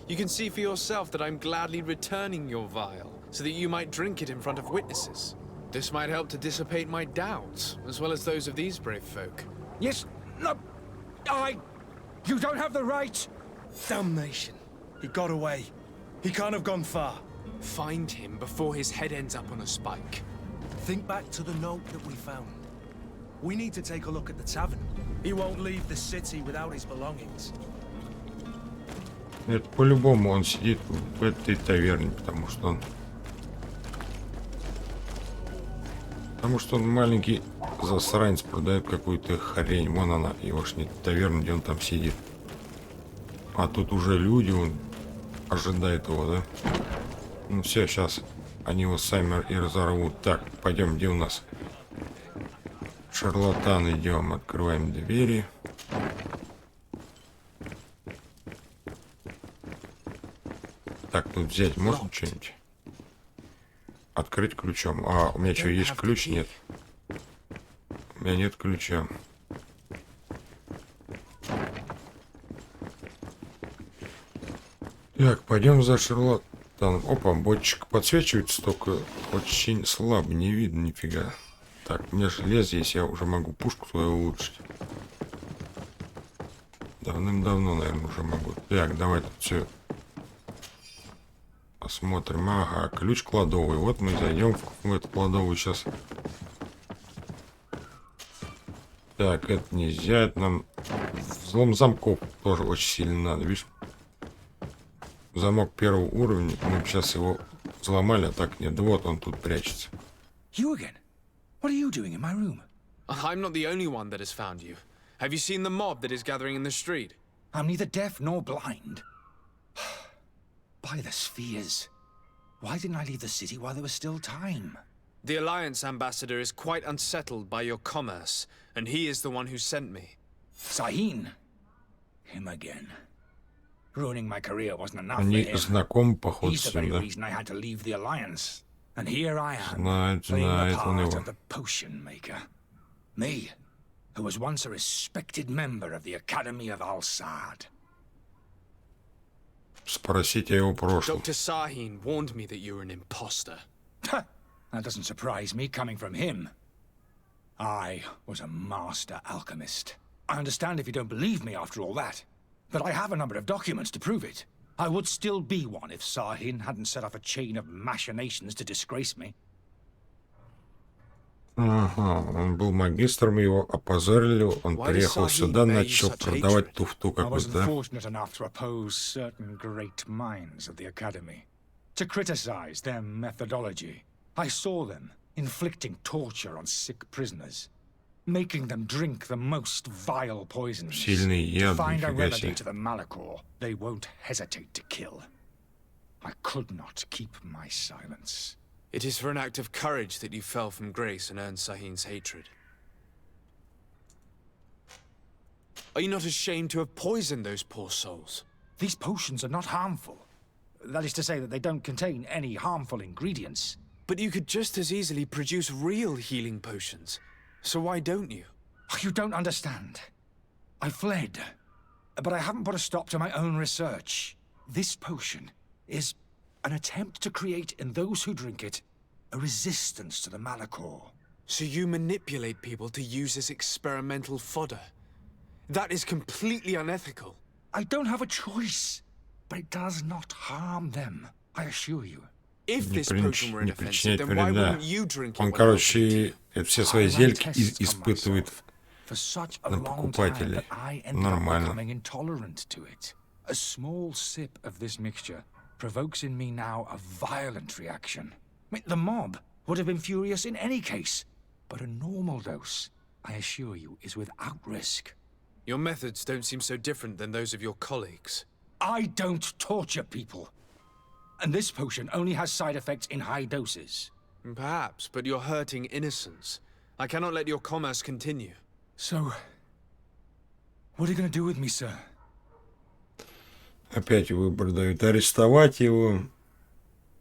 You can see for yourself that I'm gladly returning your vial, so that you might drink it in front of witnesses. This might help to dissipate my doubts, as well as those of these brave folk. Yes, no, you don't have the right. Damnation. He got away. He can't have gone far. Find him before his head ends up on a spike. Think back to the note that we found. We need to take a look at the tavern. He won't leave the city without his belongings. Это по-любому он сидит в этой таверне, потому что он маленький засранец, продает какую-то хрень. Вон она, егошняя таверна, где он там сидит. А тут уже люди, он ожидает его, да? Ну все, сейчас они его сами и разорвут. Так, пойдем, где у нас? Шарлатан, идем, открываем двери. Так, тут взять можно что-нибудь? Открыть ключом. А, у меня что, есть ключ? Нет. У меня нет ключа. Так, пойдем за шарлатаном. Опа, бочек подсвечивается, только очень слабо, не видно нифига. Так, у меня железо есть, я уже могу пушку твою улучшить. Давным-давно, наверное, уже могу. Так, давай тут все посмотрим. Ага, ключ кладовый. Вот мы зайдем в эту кладовую сейчас. Так, это нельзя. Это нам взлом замков тоже очень сильно надо. Видишь? Замок первого уровня. Мы сейчас его взломали, а так нет. Да вот он тут прячется. You again? What are you doing in my room? I'm not the only one that has found you. Have you seen the mob that is gathering in the street? I'm neither deaf nor blind. By the spheres. Why didn't I leave the city while there was still time? The Alliance ambassador is quite unsettled by your commerce, and he is the one who sent me. Sahin. Him again. Ruining my career wasn't enough for Они him. знакомы, походу, He's the с ним, very да? reason I had to leave the Alliance. And here I am, Знает, playing the знает он part его. of the potion maker. Me, who was once a respected member of the Academy of Al-Sad. Спросите его прошлом. Dr. Sahin warned me that you were an imposter. That doesn't surprise me coming from him. I was a master alchemist. I understand if you don't believe me after all that, but I have a number of documents to prove it. I would still be one if Sahin hadn't set off a chain of machinations to disgrace me. Ага, он был магистром, его опозорили, он приехал сюда, начал продавать туфту I какую-то, wasn't да? fortunate enough to oppose certain great minds of the Academy, to criticize their methodology. I saw them inflicting torture on sick prisoners, making them drink the most vile poisons. Сильный яд, To find a нифига remedy себе. to the Malachor, they won't hesitate to kill. I could not keep my silence. It is for an act of courage that you fell from grace and earned Sahin's hatred. Are you not ashamed to have poisoned those poor souls? These potions are not harmful. That is to say that they don't contain any harmful ingredients. But you could just as easily produce real healing potions. So why don't you? You don't understand. I fled, but I haven't put a stop to my own research. This potion is an attempt to create in those who drink it a resistance to the Malachor. So you manipulate people to use as experimental fodder? That is completely unethical. I don't have a choice, but it does not harm them, I assure you. If Не this potion were не inoffensive, причиняет then why вреда. wouldn't you drink it? Он, when короче, все свои зельки испытывает For such a на long time покупателей. that I ended up Нормально. becoming intolerant to it. A small sip of this mixture provokes in me now a violent reaction. I mean, the mob would have been furious in any case, but a normal dose, I assure you, is without risk. Your methods don't seem so different than those of your colleagues. I don't torture people. And this potion only has side effects in high doses. Perhaps, but you're hurting innocents. I cannot let your commerce continue. So, what are you going to do with me, sir? Опять выбор дают арестовать его.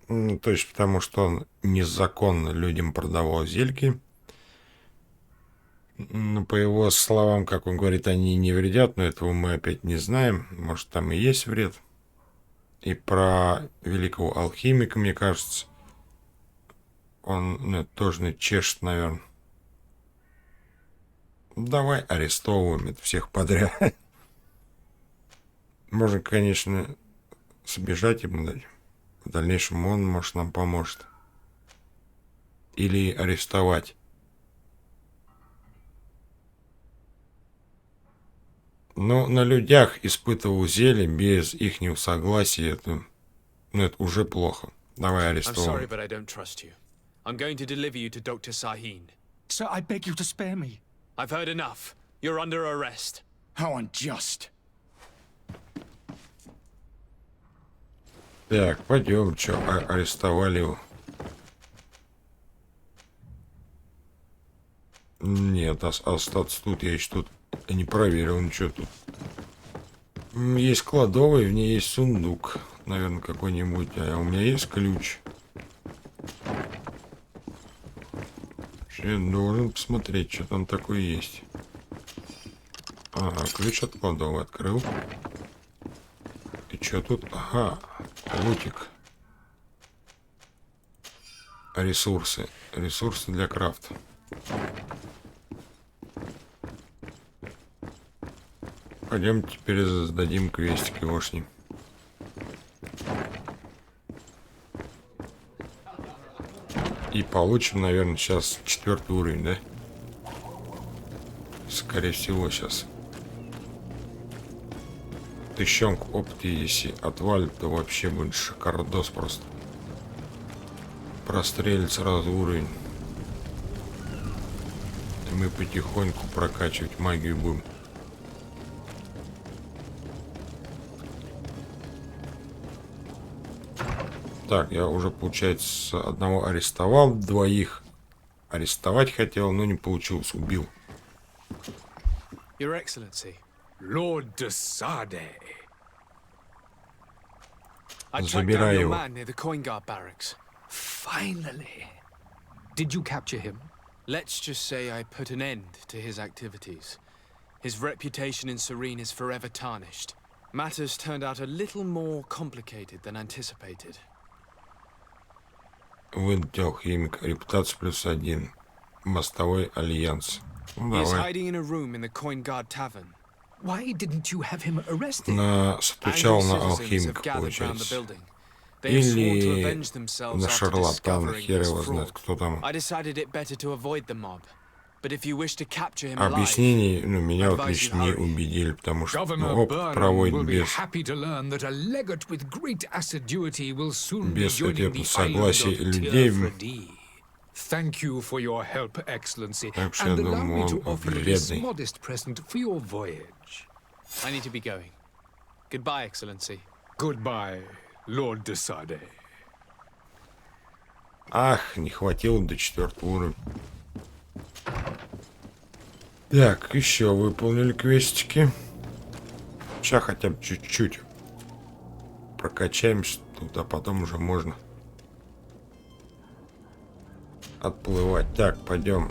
Ну, то есть потому, что он незаконно людям продавал зельки. Ну, по его словам, как он говорит, они не вредят, но этого мы опять не знаем. Может, там и есть вред. И про великого алхимика, мне кажется, он тоже чешет, наверное. Давай арестовываем это всех подряд. Можно, конечно, сбежать ему дать. В дальнейшем он, может, нам поможет. Или арестовать. Но на людях испытывал зелье без ихнего согласия. Это уже плохо. Давай I'm sorry, арестовываем. but I don't trust you. I'm going to deliver you to Dr. Sahin. Sir, I beg you to spare me. I've heard enough. You're under arrest. How unjust. Так, пойдем. Че, арестовали его? Нет, остаться тут я еще тут не проверил ничего тут. Есть кладовая, в ней есть сундук. Наверное, какой-нибудь. А у меня есть ключ. Я должен посмотреть, что там такое есть. Ага, ключ от кладовой открыл. И что тут? Ага, лутик. Ресурсы. Ресурсы для крафта. Пойдем теперь сдадим квестик егошний. И получим, наверное, сейчас 4-й уровень, да? Скорее всего, сейчас. Тыщенку опыта, если отвалит, то вообще будет шикардос просто. Прострелит сразу уровень. И мы потихоньку прокачивать магию будем. Так, я уже, получается, одного арестовал, двоих арестовать хотел, но не получилось, убил. Your Excellency. Lord de Sade. I tracked down Забирай your его. man near the coin guard barracks. Finally. Did you capture him? Let's just say I put an end to his activities. His reputation in Serene is forever tarnished. Matters turned out a little more complicated than anticipated. Выдать алхимика. Репутация +1. Мостовой альянс. Ну, He's давай. hiding in a room in the Coin Guard Tavern. Why didn't you have him arrested? Стучал на Angry citizens алхимика, have gathered round the получается. building. They have sworn to Или avenge themselves на after шарлатана, discovering хер his его знает, fraud. кто там. I decided it better to avoid the mob. But if you wish to capture him alive, Объяснений, меня вот advise лично you не hurry. убедили, потому что Governor опыт Burnham will проводит be без happy to learn that a legate with great assiduity will soon be без joining the согласия island of людей. Tearfredy. Thank you for your help, Excellency, Так что я and allow думаю, me to он offer you this вредный. modest present for your voyage. I need to be going. Goodbye, Excellency. Goodbye, Lord de Sade. Ах, не хватило до 4-го уровня. Так, еще выполнили квестики. Сейчас хотя бы чуть-чуть прокачаемся тут, а потом уже можно отплывать. Так, пойдем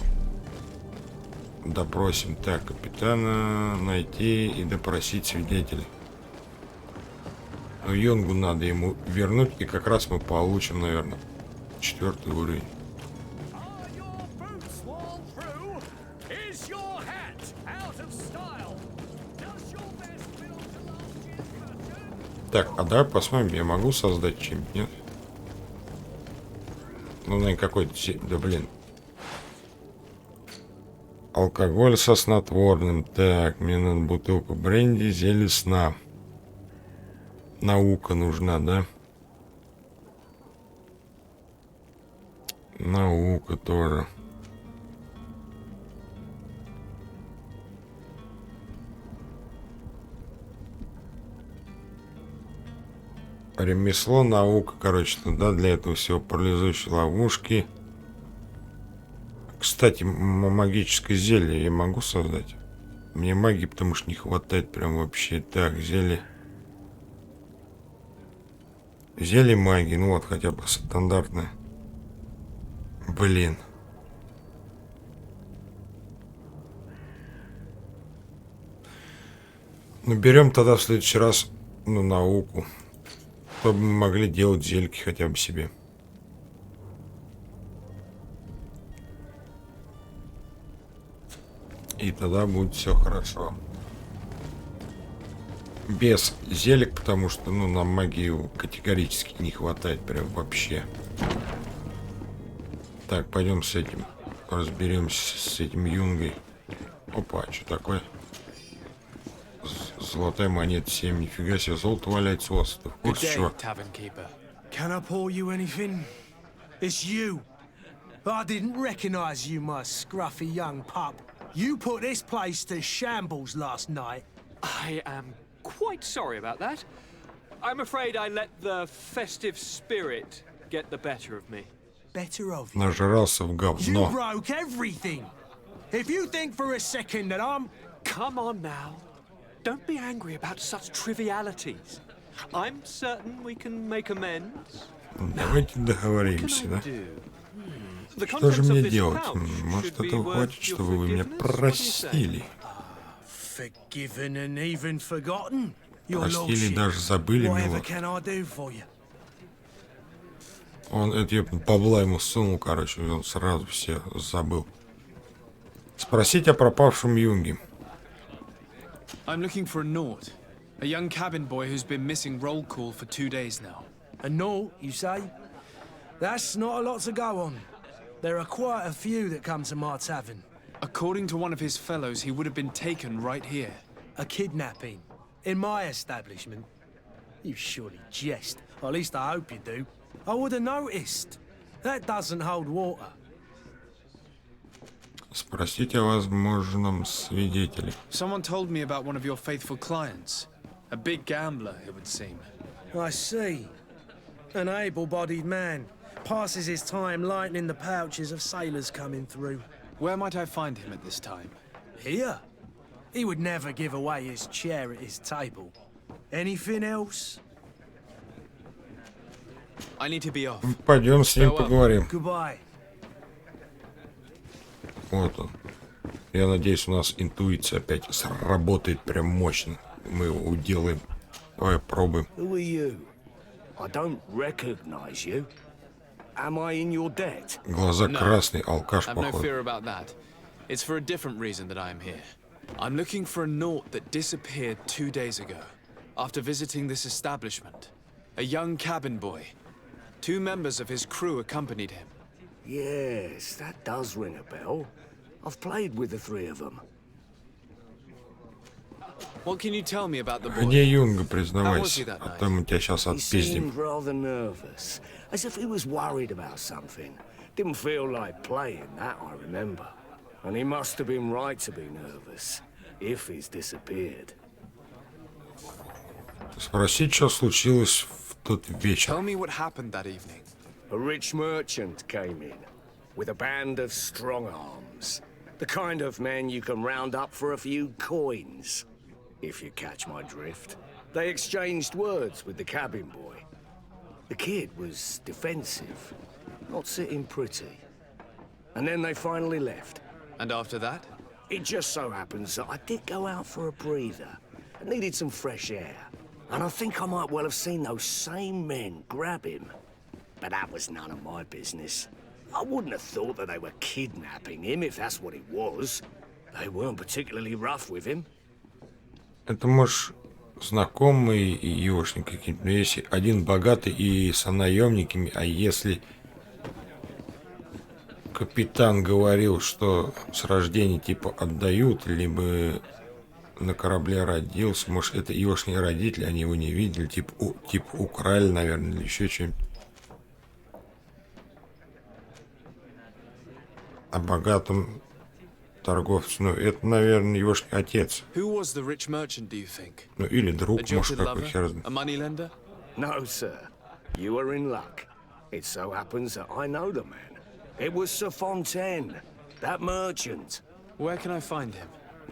допросим. Так, капитана найти и допросить свидетелей. Но Йонгу надо ему вернуть, и как раз мы получим, наверное, 4-й уровень. Так, а давай посмотрим, я могу создать чем-нибудь, нет? Ну, на какой-то... Да, блин. Алкоголь со снотворным. Так, мне надо бутылку бренди, зелье сна. Наука нужна, да? Наука тоже. Ремесло, наука, короче, туда для этого всего парализующие ловушки. Кстати, магическое зелье я могу создать? Мне магии, потому что не хватает прям вообще. Так, зелье. Зелье магии, ну вот хотя бы стандартное. Блин. Ну берем тогда в следующий раз, ну, науку. Чтобы мы могли делать зельки хотя бы себе. И тогда будет все хорошо. Без зелек, потому что, ну, нам магии категорически не хватает прям вообще. Так, пойдем с этим. Разберемся с этим юнгой. Опа, что такое? Золотая монета 7. Нифига себе, золото валяется у вас. Ты в курсе чего? Can I pour you anything? It's you. I didn't recognize you, my scruffy young pup. You put this place to shambles last night. I am quite sorry about that. I'm afraid I let the festive spirit get the better of me. Better of you? Нажрался в You говно. broke everything. If you think for a second that I'm... Come on now. Don't be angry about such trivialities. I'm certain we can make amends. Давайте договоримся, да? The Что же contents of мне this делать? pouch Может, should be этого worth хватит, your чтобы вы меня forgiveness? What do you say? простили? Forgiven and even forgotten, your Простили, lordship. даже забыли, Whatever милорд. can I do for you? Он это бабла ему сунул, короче, он сразу все забыл. Спросить о пропавшем юнге. I'm looking for a Nord, a young cabin boy who's been missing roll call for 2 days now. A Nort, you say? That's not a lot to go on. There are quite a few that come to my tavern. According to one of his fellows, he would have been taken right here. A kidnapping? In my establishment? You surely jest. Or at least I hope you do. I would have noticed. That doesn't hold water. Спросить о возможном свидетеле. Someone told me about one of your faithful clients. A big gambler, it would seem. I see. An able-bodied man. Passes his time lightening the pouches of sailors coming through. Where might I find him at this time? Here? He would never give away his chair at his table. Anything else? I need to be off. Пойдем с ним поговорим. Goodbye. Вот он. Я надеюсь, у нас интуиция опять сработает прям мощно. Мы его уделаем. Давай пробуем. Who are you? I don't recognize you. Am I in your debt? Глаза красные, алкаш Have no походу. fear about that. It's for a different reason that I am here. I'm looking for a naut that disappeared 2 days ago, after visiting this establishment. A young cabin boy. 2 members of his crew accompanied him. Yes, that does ring a bell. I've played with the 3 of them. What can you tell me about the boy? Где Юнга, признавайся, а то мы тебя сейчас He отпиздим. seemed rather nervous, as if he was worried about something. Didn't feel like playing, that I remember. And he must have been right to be nervous, if he's disappeared. Спроси, что случилось в тот вечер. Tell me what happened that evening. A rich merchant came in, with a band of strong arms. The kind of men you can round up for a few coins, if you catch my drift. They exchanged words with the cabin boy. The kid was defensive, not sitting pretty. And then they finally left. And after that? It just so happens that I did go out for a breather. I needed some fresh air. And I think I might well have seen those same men grab him. But that was none of my business. I wouldn't have thought that they were kidnapping him, if that's what it was. They weren't particularly rough with him. Это, может, знакомые и егошник какие-то. Но если один богатый и со наемниками, а если капитан говорил, что с рождения типа отдают, либо на корабле родился, может, это егошние родители, они его не видели, типа украли, наверное, или еще что-нибудь. А богатым торговцу, ну, это, наверное, егошний отец. Who was the rich merchant, do you think? Ну, или друг, A может, jilted какой lover? хер знает. A moneylender? No, sir. You are in luck. It so happens that I know the man. It was Sir Fontaine, that merchant. Where can I find him?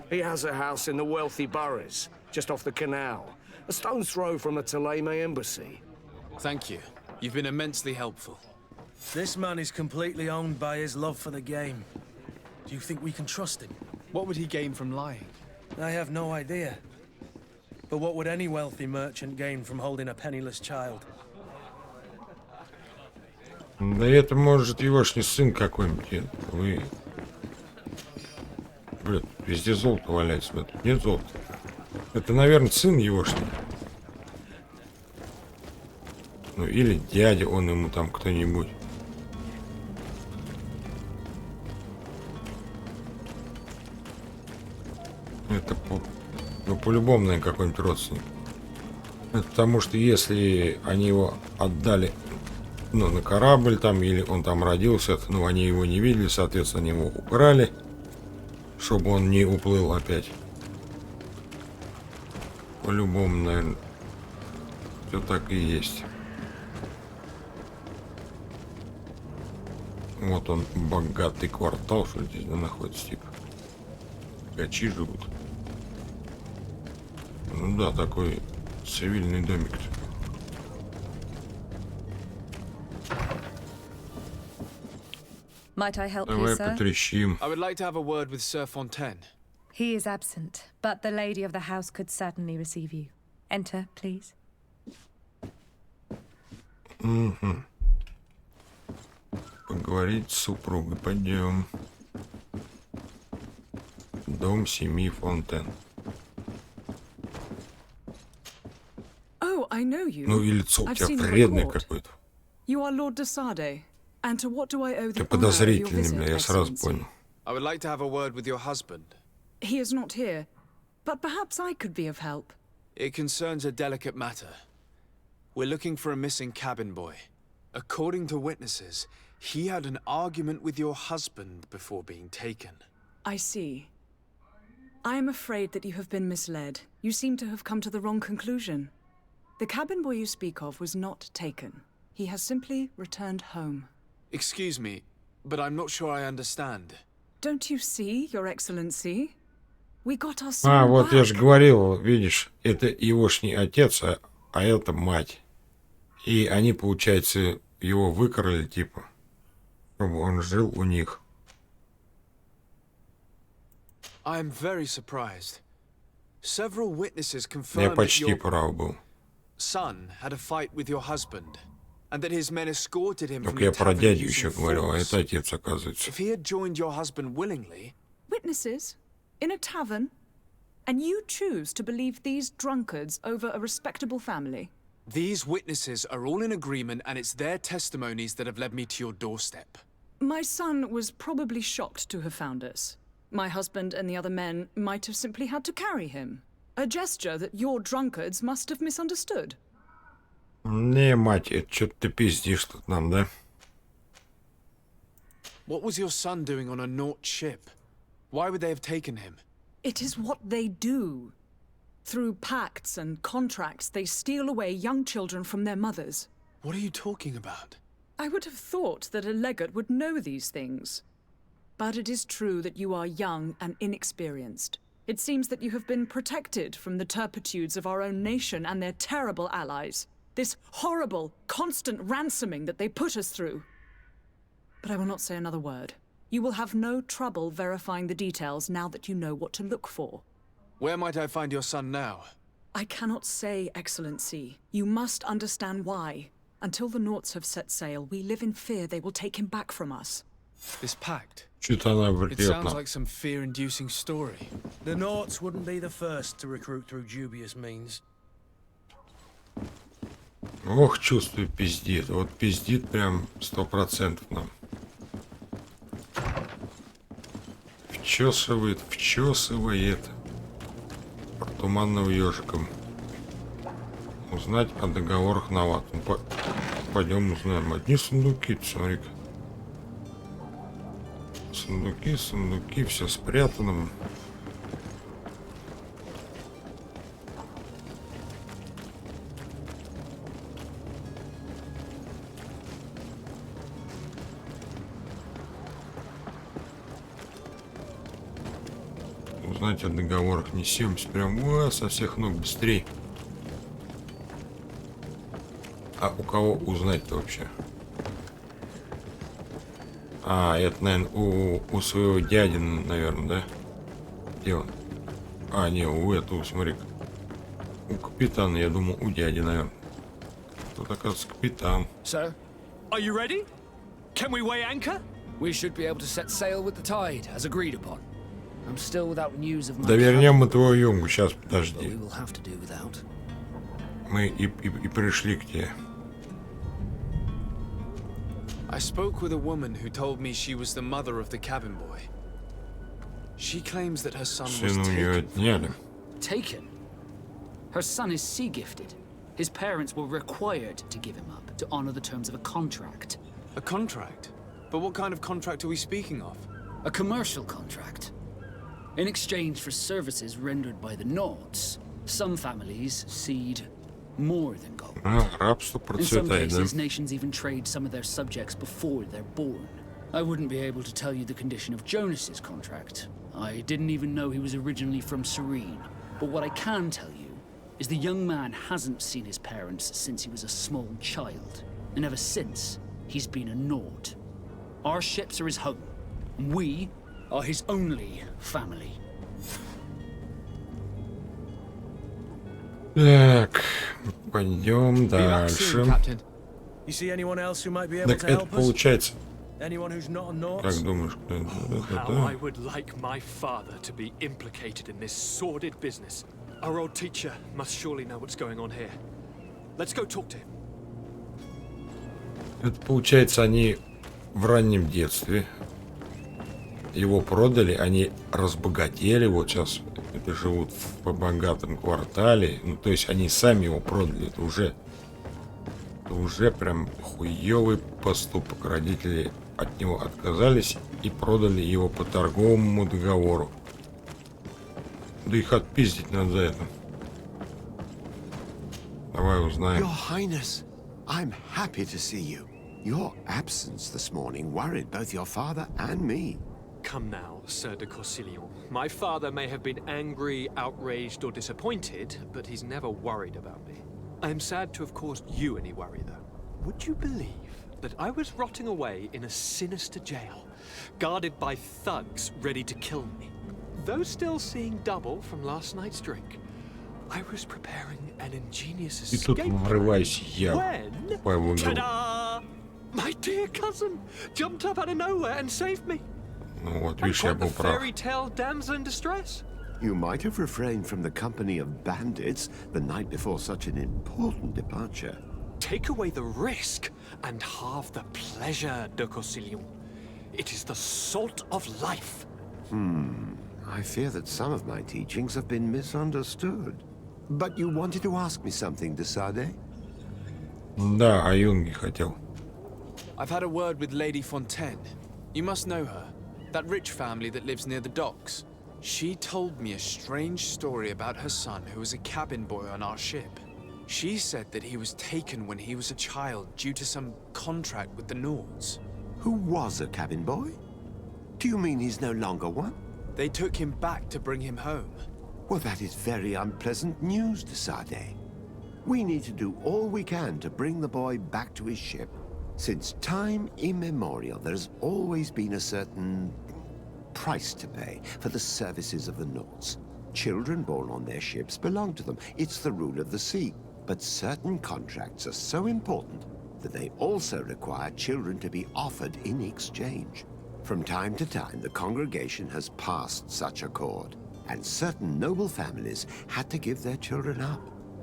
He has a house in the wealthy boroughs, just off the canal. A stone's throw from the Theleme embassy. Thank you. You've been immensely helpful. This man is completely owned by his love for the game. Do you think we can trust him? What would he gain from lying? I have no idea. But what would any wealthy merchant gain from holding a penniless child? Да это, может, егошний сын какой-нибудь. Вы... Блин, везде золото валяется. Тут нет золота. Это, наверное, сын егошний. Ну, или дядя, он ему там кто-нибудь. Это по-любому, наверное, какой-нибудь родственник. Это потому что если они его отдали, ну, на корабль там, или он там родился, ну, они его не видели, соответственно, они его украли, чтобы он не уплыл опять. По-любому, наверное, все так и есть. Вот он, богатый квартал, что здесь находится, типа. Богачи живут. Ну да, такой цивильный домик. Might I help you, Давай sir? потрещим. I would like to have a word with Sir Fontaine. He is absent, but the lady of the house could certainly receive you. Enter, please. Угу. Поговорить с супругой. Пойдем. Дом семьи Фонтен. Oh, I know you. Ну и лицо у I've тебя seen the вредное report. какое-то. You are Lord de Sade. And to what do I owe the Ты honor of your подозрительный, visit, бля, я сразу Excellency? понял. I would like to have a word with your husband. He is not here, but perhaps I could be of help. It concerns a delicate matter. We're looking for a missing cabin boy. According to witnesses, he had an argument with your husband before being taken. I see. I am afraid that you have been misled. You seem to have come to the wrong conclusion. The cabin boy you speak of was not taken. He has simply returned home. Excuse me, but I'm not sure I understand. Don't you see, Your Excellency? We got our А, son вот я back. же говорил, видишь, это егошний отец, а это мать. И они, получается, его выкрали, типа, чтобы он жил у них. I'm very surprised. Several witnesses Я confirmed that почти your прав был. son had a fight with your husband, and that his men escorted him from Так the я про tavern дядю using еще говорил, а force. это отец, оказывается. If he had joined your husband willingly... Witnesses? In a tavern? And you choose to believe these drunkards over a respectable family? These witnesses are all in agreement, and it's their testimonies that have led me to your doorstep. My son was probably shocked to have found us. My husband and the other men might have simply had to carry him. A gesture that your drunkards must have misunderstood. Не, мать, это что-то ты пиздишь тут нам, да? What was your son doing on a Naut ship? Why would they have taken him? It is what they do. Through pacts and contracts, they steal away young children from their mothers. What are you talking about? I would have thought that a legate would know these things. But it is true that you are young and inexperienced. It seems that you have been protected from the turpitudes of our own nation and their terrible allies. This horrible, constant ransoming that they put us through. But I will not say another word. You will have no trouble verifying the details now that you know what to look for. Where might I find your son now? I cannot say, Excellency. You must understand why. Until the Nauts have set sail, we live in fear they will take him back from us. This pact? Что-то она It врет sounds нам. like some fear-inducing story. The Nauts wouldn't be the first to recruit through dubious means. Ох, чувствую, пиздит. Вот пиздит прям 100% нам. Вчесывает туманным ежиком. Узнать о договорах на вату. Пойдем узнаем. Одни сундуки, смотри-ка. Сундуки, все спрятано. Узнать о договорах, несемся прям со всех ног быстрей. А у кого узнать-то вообще? А, это, наверное, у своего дяди, наверное, да? Где он? А, не, у этого, смотри. У капитана, я думал, у дяди, наверное. Тут, оказывается, капитан. Sir, Are you ready? Can we weigh anchor? we should be able to set sail with the tide, as agreed upon. I'm still without news of my Да вернем мы твою юму, сейчас, but we подожди. will have to do without. Мы и пришли к тебе. I spoke with a woman who told me she was the mother of the cabin boy. She claims that her son was Сына у нее taken. отняли. Taken? Her son is sea gifted. His parents were required to give him up to honor the terms of a contract. A contract? But what kind of contract are we speaking of? A commercial contract. In exchange for services rendered by the Nauts, some families cede more than gold. Рабство In some процветает, да? cases, nations even trade some of their subjects before they're born. I wouldn't be able to tell you the condition of Jonas's contract. I didn't even know he was originally from Serene. But what I can tell you is the young man hasn't seen his parents since he was a small child. And ever since, he's been a Naut. Our ships are his home. And we are his only family. Так, пойдем Be back soon, дальше. Captain. You see anyone else who might be able Так to это help us? получается, Anyone who's not a Naut? как думаешь, кто это? How I would like my father to be implicated in this sordid business. Our old teacher must surely know what's going on here. Let's go talk to him. Это получается, они в раннем детстве его продали, они разбогатели, вот сейчас это живут в богатом квартале, ну то есть они сами его продали, это уже прям хуёвый поступок. Родители от него отказались и продали его по торговому договору. Да их отпиздить надо за это. Давай узнаем. Your Highness, I'm happy to see you. Your absence this morning worried both your father and me. Come now, Sir de Corsilion. My father may have been angry, outraged, or disappointed, but he's never worried about me. I am sad to have caused you any worry, though. Would you believe that I was rotting away in a sinister jail, guarded by thugs ready to kill me? Though still seeing double from last night's drink, I was preparing an ingenious И тут escape врываюсь я when, по его игру. ta-da! My dear cousin jumped up out of nowhere and saved me. Ну вот, And видишь, я quite был the прав. fairy tale damsel in distress. You might have refrained from the company of bandits the night before such an important departure. Take away the risk and halve the pleasure, de Corsilion. It is the salt of life. I fear that some of my teachings have been misunderstood. But you wanted to ask me something, de Sade? Да, о Юнге хотел. I've had a word with Lady Fontaine. You must know her. That rich family that lives near the docks. She told me a strange story about her son who was a cabin boy on our ship. She said that he was taken when he was a child due to some contract with the Nords. Who was a cabin boy? Do you mean he's no longer one? They took him back to bring him home. Well, that is very unpleasant news, de Sade. We need to do all we can to bring the boy back to his ship. Since time immemorial, there has always been a certain price to pay for the services of the Nords. Children born on their ships belong to them. It's the rule of the sea. But certain contracts are so important that they also require children to be offered in exchange. From time to time, the congregation has passed such accord, and certain noble families had to give their children up.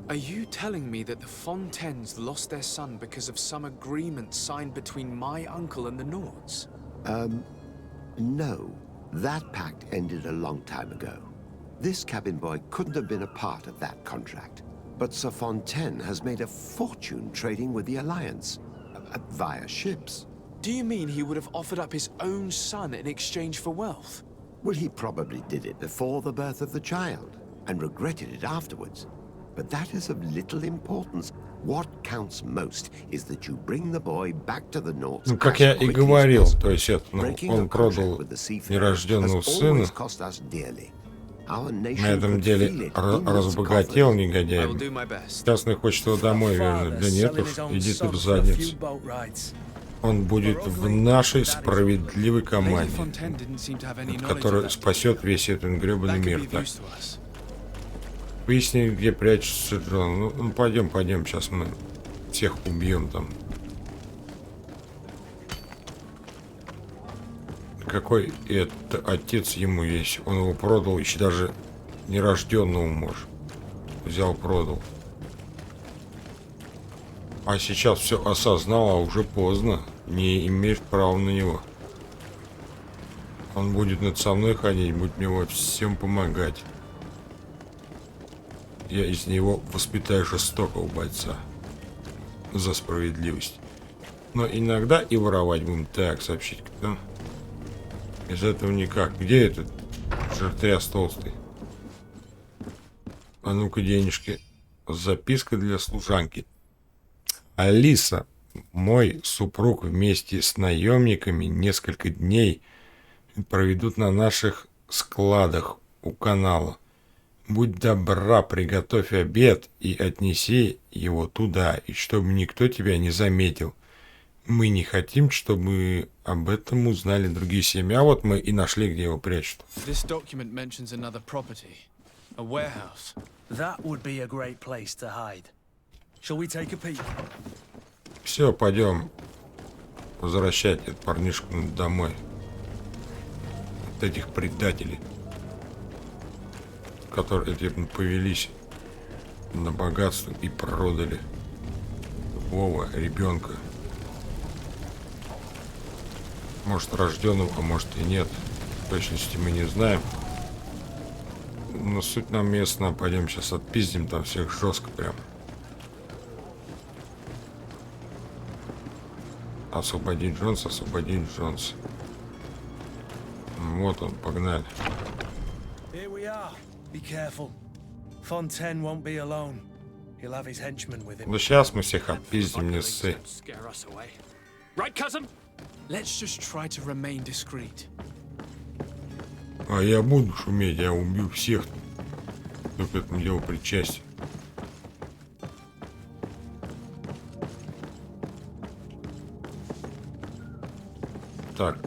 Are you telling me that the Fontaines lost their son because of some agreement signed between my uncle and the Nords? No. That pact ended a long time ago. This cabin boy couldn't have been a part of that contract. But Sir Fontaine has made a fortune trading with the Alliance, via ships. Do you mean he would have offered up his own son in exchange for wealth? Well, he probably did it before the birth of the child, and regretted it afterwards. But that is of little importance. What counts most is that you bring the boy back to the North. Ну, как я и говорил, то есть это, он продал нерожденного сына. На этом деле разбогател негодяй. Сейчас он хочет его домой вернуть. Да нет уж, иди ты в задницу. Он будет в нашей справедливой команде, которая спасет весь этот гребаный мир. Так. Выясни, где прячется дрон. Ну, пойдем, сейчас мы всех убьем там. Какой это отец ему есть? Он его продал, еще даже нерожденного муж. Взял, продал. А сейчас все осознал, а уже поздно. Не имеешь права на него. Он будет надо мной ходить, будет мне во всем помогать. Я из него воспитаю жестокого бойца. За справедливость. Но иногда и воровать будем. Так, сообщить кто? Без этого никак. Где этот жиртряс толстый? А ну-ка, денежки. Записка для служанки. Алиса, мой супруг вместе с наемниками несколько дней проведут на наших складах у канала. Будь добра, приготовь обед и отнеси его туда, и чтобы никто тебя не заметил. Мы не хотим, чтобы об этом узнали другие семьи. А вот мы и нашли, где его прячут. This document mentions another property, a warehouse. That would be a great place to hide. Shall we take a peek? Все, пойдем возвращать этот парнишку домой. От этих предателей, которые повелись на богатство и продали Вова, ребенка. Может, рожденного, а может и нет. В точности мы не знаем. Но суть нам местная. Пойдем сейчас отпиздим там всех жестко прям. Освободить Джонса, освободить Джонса. Вот он, погнали. Here we are. Be careful. Fontaine won't be alone. He'll have his henchmen with him. Ну сейчас мы всех отпиздим, не ссы. Right, cousin? Let's just try to remain discreet. А я буду шуметь, я убью всех, кто к этому делу причастен. Так,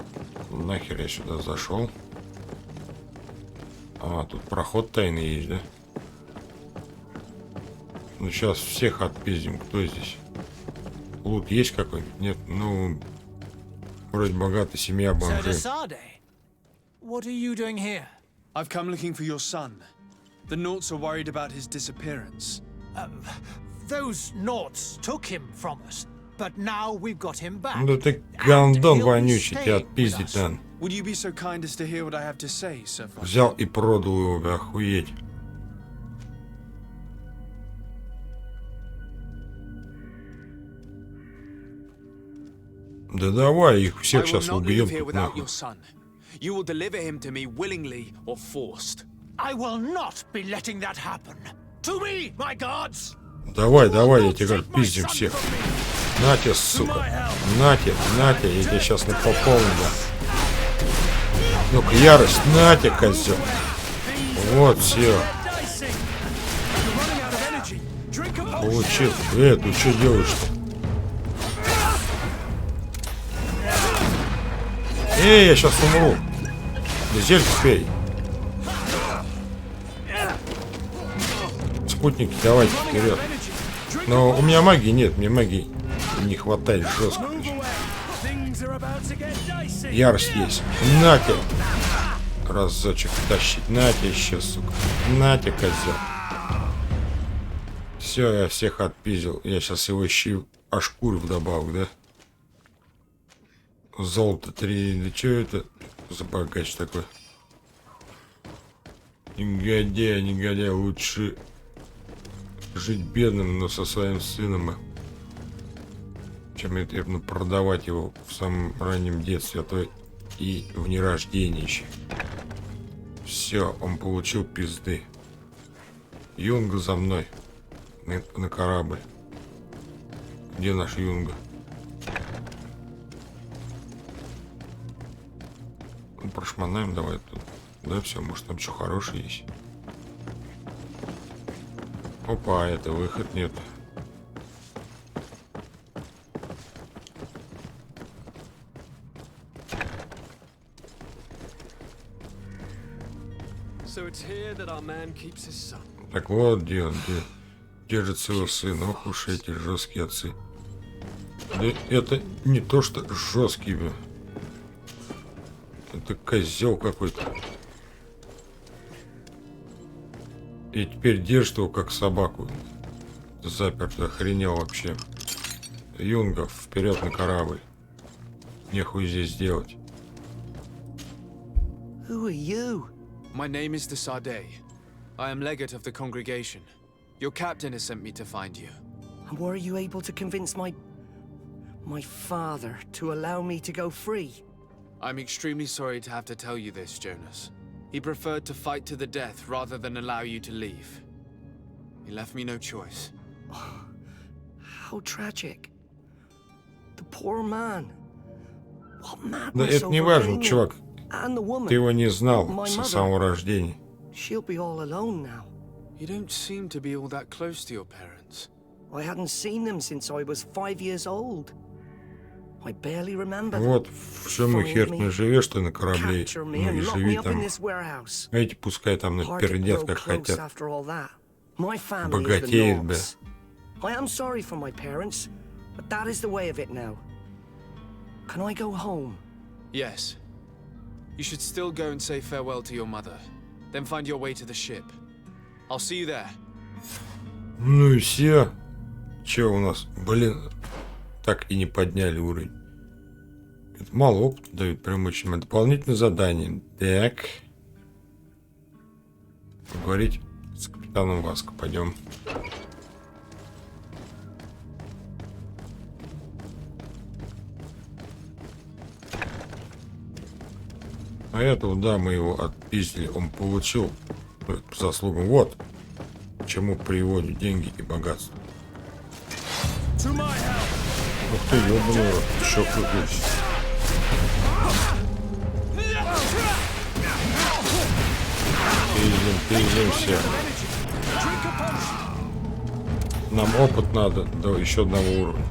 нахер я сюда зашел? А, тут проход тайный есть, да? Ну, сейчас всех отпиздим. Кто здесь? Лут есть какой-нибудь? Нет, ну... Вроде богатая семья бомжей. What are you doing here? I've come looking for your son. The Naughts are worried about his disappearance. Those Naughts took him from us, but now we've got him back. Ну ты гандон вонючий, тебя отпиздить надо. Would you be so kind as to hear what I have to say, Sir Foster? Взял и продал его, охуеть. Да давай, их всех сейчас убьем тут нахуй. You will deliver him to me willingly or forced. I will not be letting that happen. To me, my gods! Давай, давай, я тебе говорю, пиздим всех. На тебе, сука. На тебе, я тебе сейчас напополню, да. Ну-ка, ярость, на тебе, козел. Вот, все. Получил. Ты что делаешь-то? Я сейчас умру. Зельку пей. Спутники, давайте вперед. Но у меня магии нет, мне магии не хватает жестко. Ярость есть. На тебе. Разочек тащить. На тебе еще, сука. На тебе, козел. Все, я всех отпиздил. Я сейчас его еще ошкурю вдобавок, да? Золото 3. Да что это за богач такой? Негодяй, лучше жить бедным, но со своим сыном, чем это продавать его в самом раннем детстве, а то и в нерождении еще. Все, он получил пизды. Юнга за мной. На корабль. Где наш Юнга? Ну, прошманаем давай тут. Да, все, может там что хорошее есть. Опа, это выход нет. Так вот, где он, где держит своего сына. Ох уж эти жесткие отцы. Да это не то, что жесткий, бля. Это козел какой-то. И теперь держит его как собаку. Заперто, охренел вообще. Юнгов, вперед на корабль. Нехуй здесь делать. Who are you? My name is Desade. I am legate of the congregation. Your captain has sent me to find you. And were you able to convince my father to allow me to go free? I'm extremely sorry to have to tell you this, Jonas. He preferred to fight to the death rather than allow you to leave. He left me no choice. Oh, how tragic. The poor man. What madness. Да это не важно, чувак. Ты его не знал со самого рождения. She'll be all alone now. You don't seem to be all that close to your parents. I hadn't seen them since I was 5 years old. I barely remember. Вот в чем хер не живешь ты на корабле, ну и живи там. Эти пускай там напердят как хотят. Богатеют, бля. I am sorry for my parents, but that is the way of it now. Can I go home? Yes. You should still go and say farewell to your mother. Then find your way to the ship. I'll see you there. Ну и все. Че у нас? Блин, так и не подняли уровень. Это мало опыта дают преимущественно. Дополнительное задание. Так. Поговорить с капитаном Васко. Пойдем. А этого, да, мы его отпиздили. Он получил по заслугам. Вот к чему приводят деньги и богатство. Ух ты, ёбаный рот. Еще выключить. Пиздим всех. Нам опыт надо до еще одного уровня.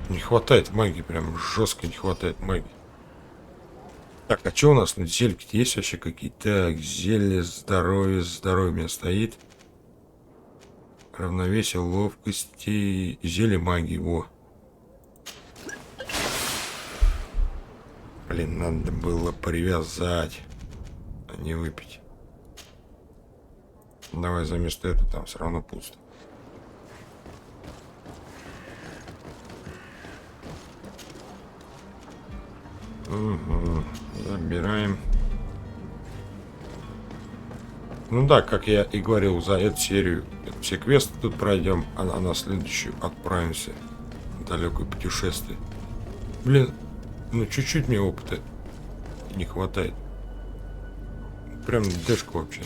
Не хватает магии, прям жестко не хватает магии. Так, а что у нас? Ну, зельки есть вообще какие-то? Так, зелье, здоровье у меня стоит. Равновесие, ловкости, зелье магии, во. Блин, надо было привязать, а не выпить. Давай за место это, там все равно пусто. Угу. Забираем. Ну да, как я и говорил, за эту серию все квесты тут пройдем, а на следующую отправимся в далекое путешествие. Блин, ну чуть-чуть мне опыта не хватает. Прям дэшку вообще.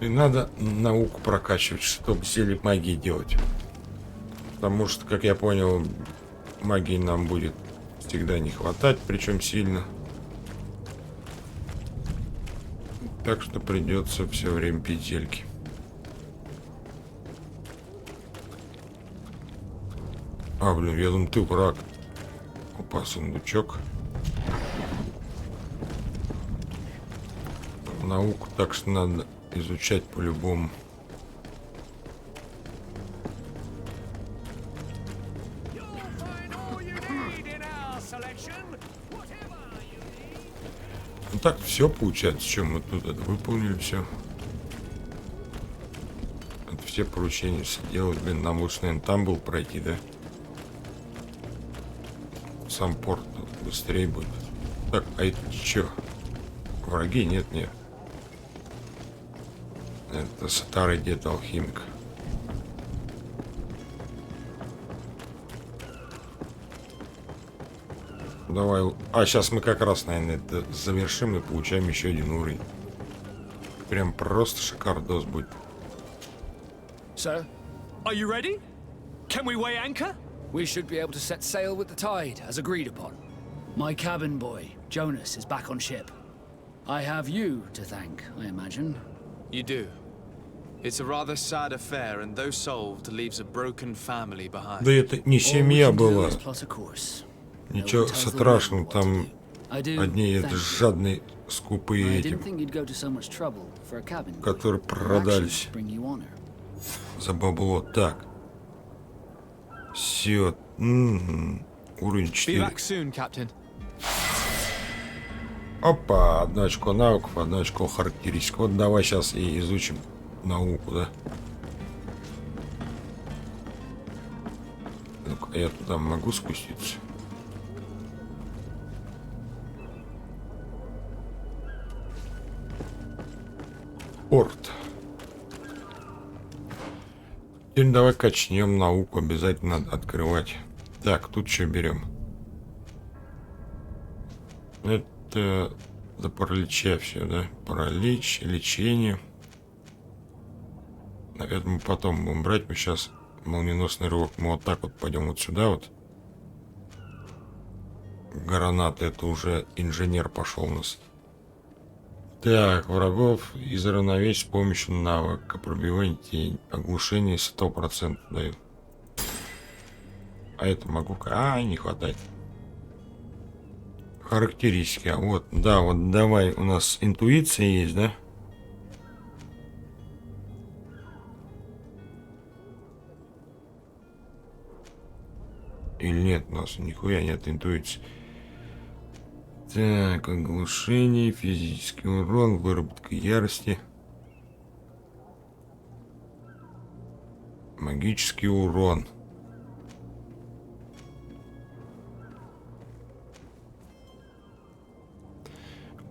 И надо науку прокачивать, чтобы зелье магии делать. Потому что, как я понял, магии нам будет всегда не хватать, причем сильно. Так что придется все время пить зельки. А, блин, я думаю, ты враг. Опа, сундучок. Науку так что надо изучать по-любому. Ну так все получается, что мы тут это выполнили все. Это все поручения сделать, блин, нам лучше, наверное, там был пройти, да? Сам порт быстрее будет. Так, а это что? Враги? Нет, нет. Это старый дед алхимик. Давай. А сейчас мы как раз, наверное, это завершим и получаем еще один уровень. Прям просто шикардос будет. Sir, Are you ready? Can we weigh anchor? we should be able to set sail with the tide, as agreed upon. My cabin boy, Jonas, is back on ship. I have you to thank, I imagine. You do. It's a rather sad affair, and though solved, leaves a broken family behind. Да это не семья была. Plot a course. Ничего страшного, там одни это жадные, скупые эти, которые продались за бабло. Так. Все. Уровень 4. Опа, 1 очко навыков, 1 очко характеристик. Вот давай сейчас и изучим науку, да? Ну-ка, я туда могу спуститься? Порт. Теперь давай качнем науку, обязательно надо открывать. Так, тут что берем? Это за паралича все, да? Паралич, лечение. Наверное, мы потом будем брать. Мы сейчас молниеносный рывок. Мы вот так вот пойдем вот сюда вот. Гранаты, это уже инженер пошел у нас. Так, врагов из равновесия с помощью навыка. Пробивание тень. Оглушение 100% дает. А это могу... А, не хватает. Характеристики. А вот, да, вот давай. У нас интуиция есть, да? Или нет, у нас нихуя нет интуиции. Так, оглушение, физический урон, выработка ярости. Магический урон.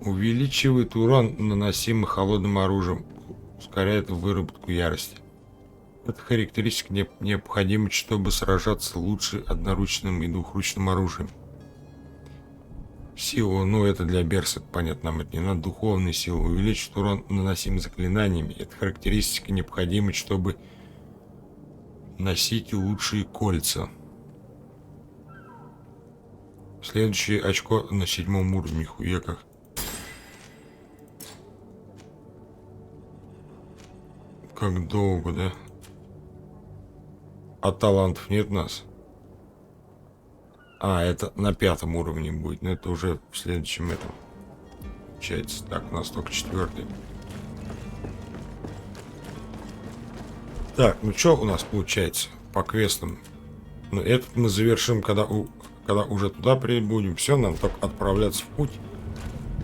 Увеличивает урон, наносимый холодным оружием. Ускоряет выработку ярости. Это характеристика необходима, чтобы сражаться лучше одноручным и двухручным оружием. Сила, ну это для берсет, понятно, нам это не надо. Духовная сила увеличит урон, наносимый заклинаниями. Это характеристика необходима, чтобы носить лучшие кольца. Следующее очко на 7 уровне, хуя как. Как долго, да? А талантов нет у нас. А, это на 5-м уровне будет. Но это уже в следующем этом. Получается. Так, у нас только 4-й. Так, ну что у нас получается по квестам? Ну, этот мы завершим, когда уже туда прибудем. Все, нам только отправляться в путь.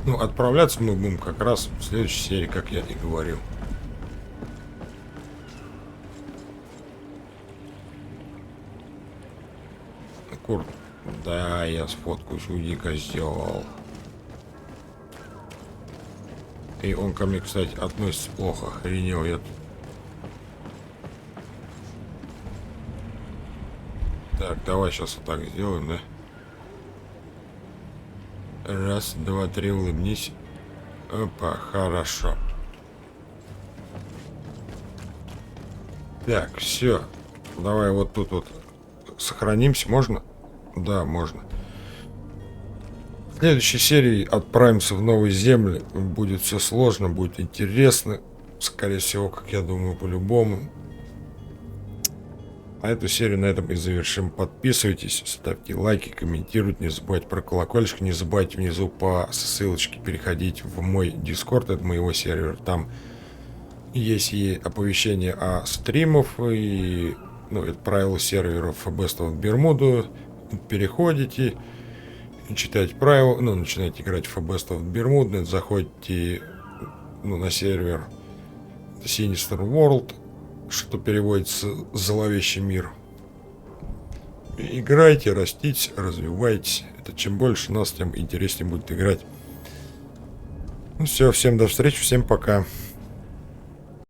Ну, отправляться мы будем как раз в следующей серии, как я и говорил. Курт. Да, я сфоткаюсь, уйди, козел. И он ко мне, кстати, относится плохо. Охренел я тут. Так, давай сейчас вот так сделаем, да? Раз, два, три, улыбнись. Опа, хорошо. Так, все. Давай вот тут вот сохранимся. Можно? Да, можно. В следующей серии отправимся в новые земли. Будет все сложно, будет интересно. Скорее всего, как я думаю, по-любому. А эту серию на этом и завершим. Подписывайтесь, ставьте лайки, комментируйте. Не забывайте про колокольчик. Не забывайте внизу по ссылочке переходить в мой Discord. Это моего сервера. Там есть и оповещения о стримах. И, ну, это правила серверов Best of Bermuda. Переходите, читайте правила. Ну, начинаете играть в Best of Bermuda. Заходите, ну, на сервер Sinister World, что переводится «Зловещий мир». Играйте, растите, развивайтесь. Это чем больше нас, тем интереснее будет играть. Ну все, всем до встречи, всем пока.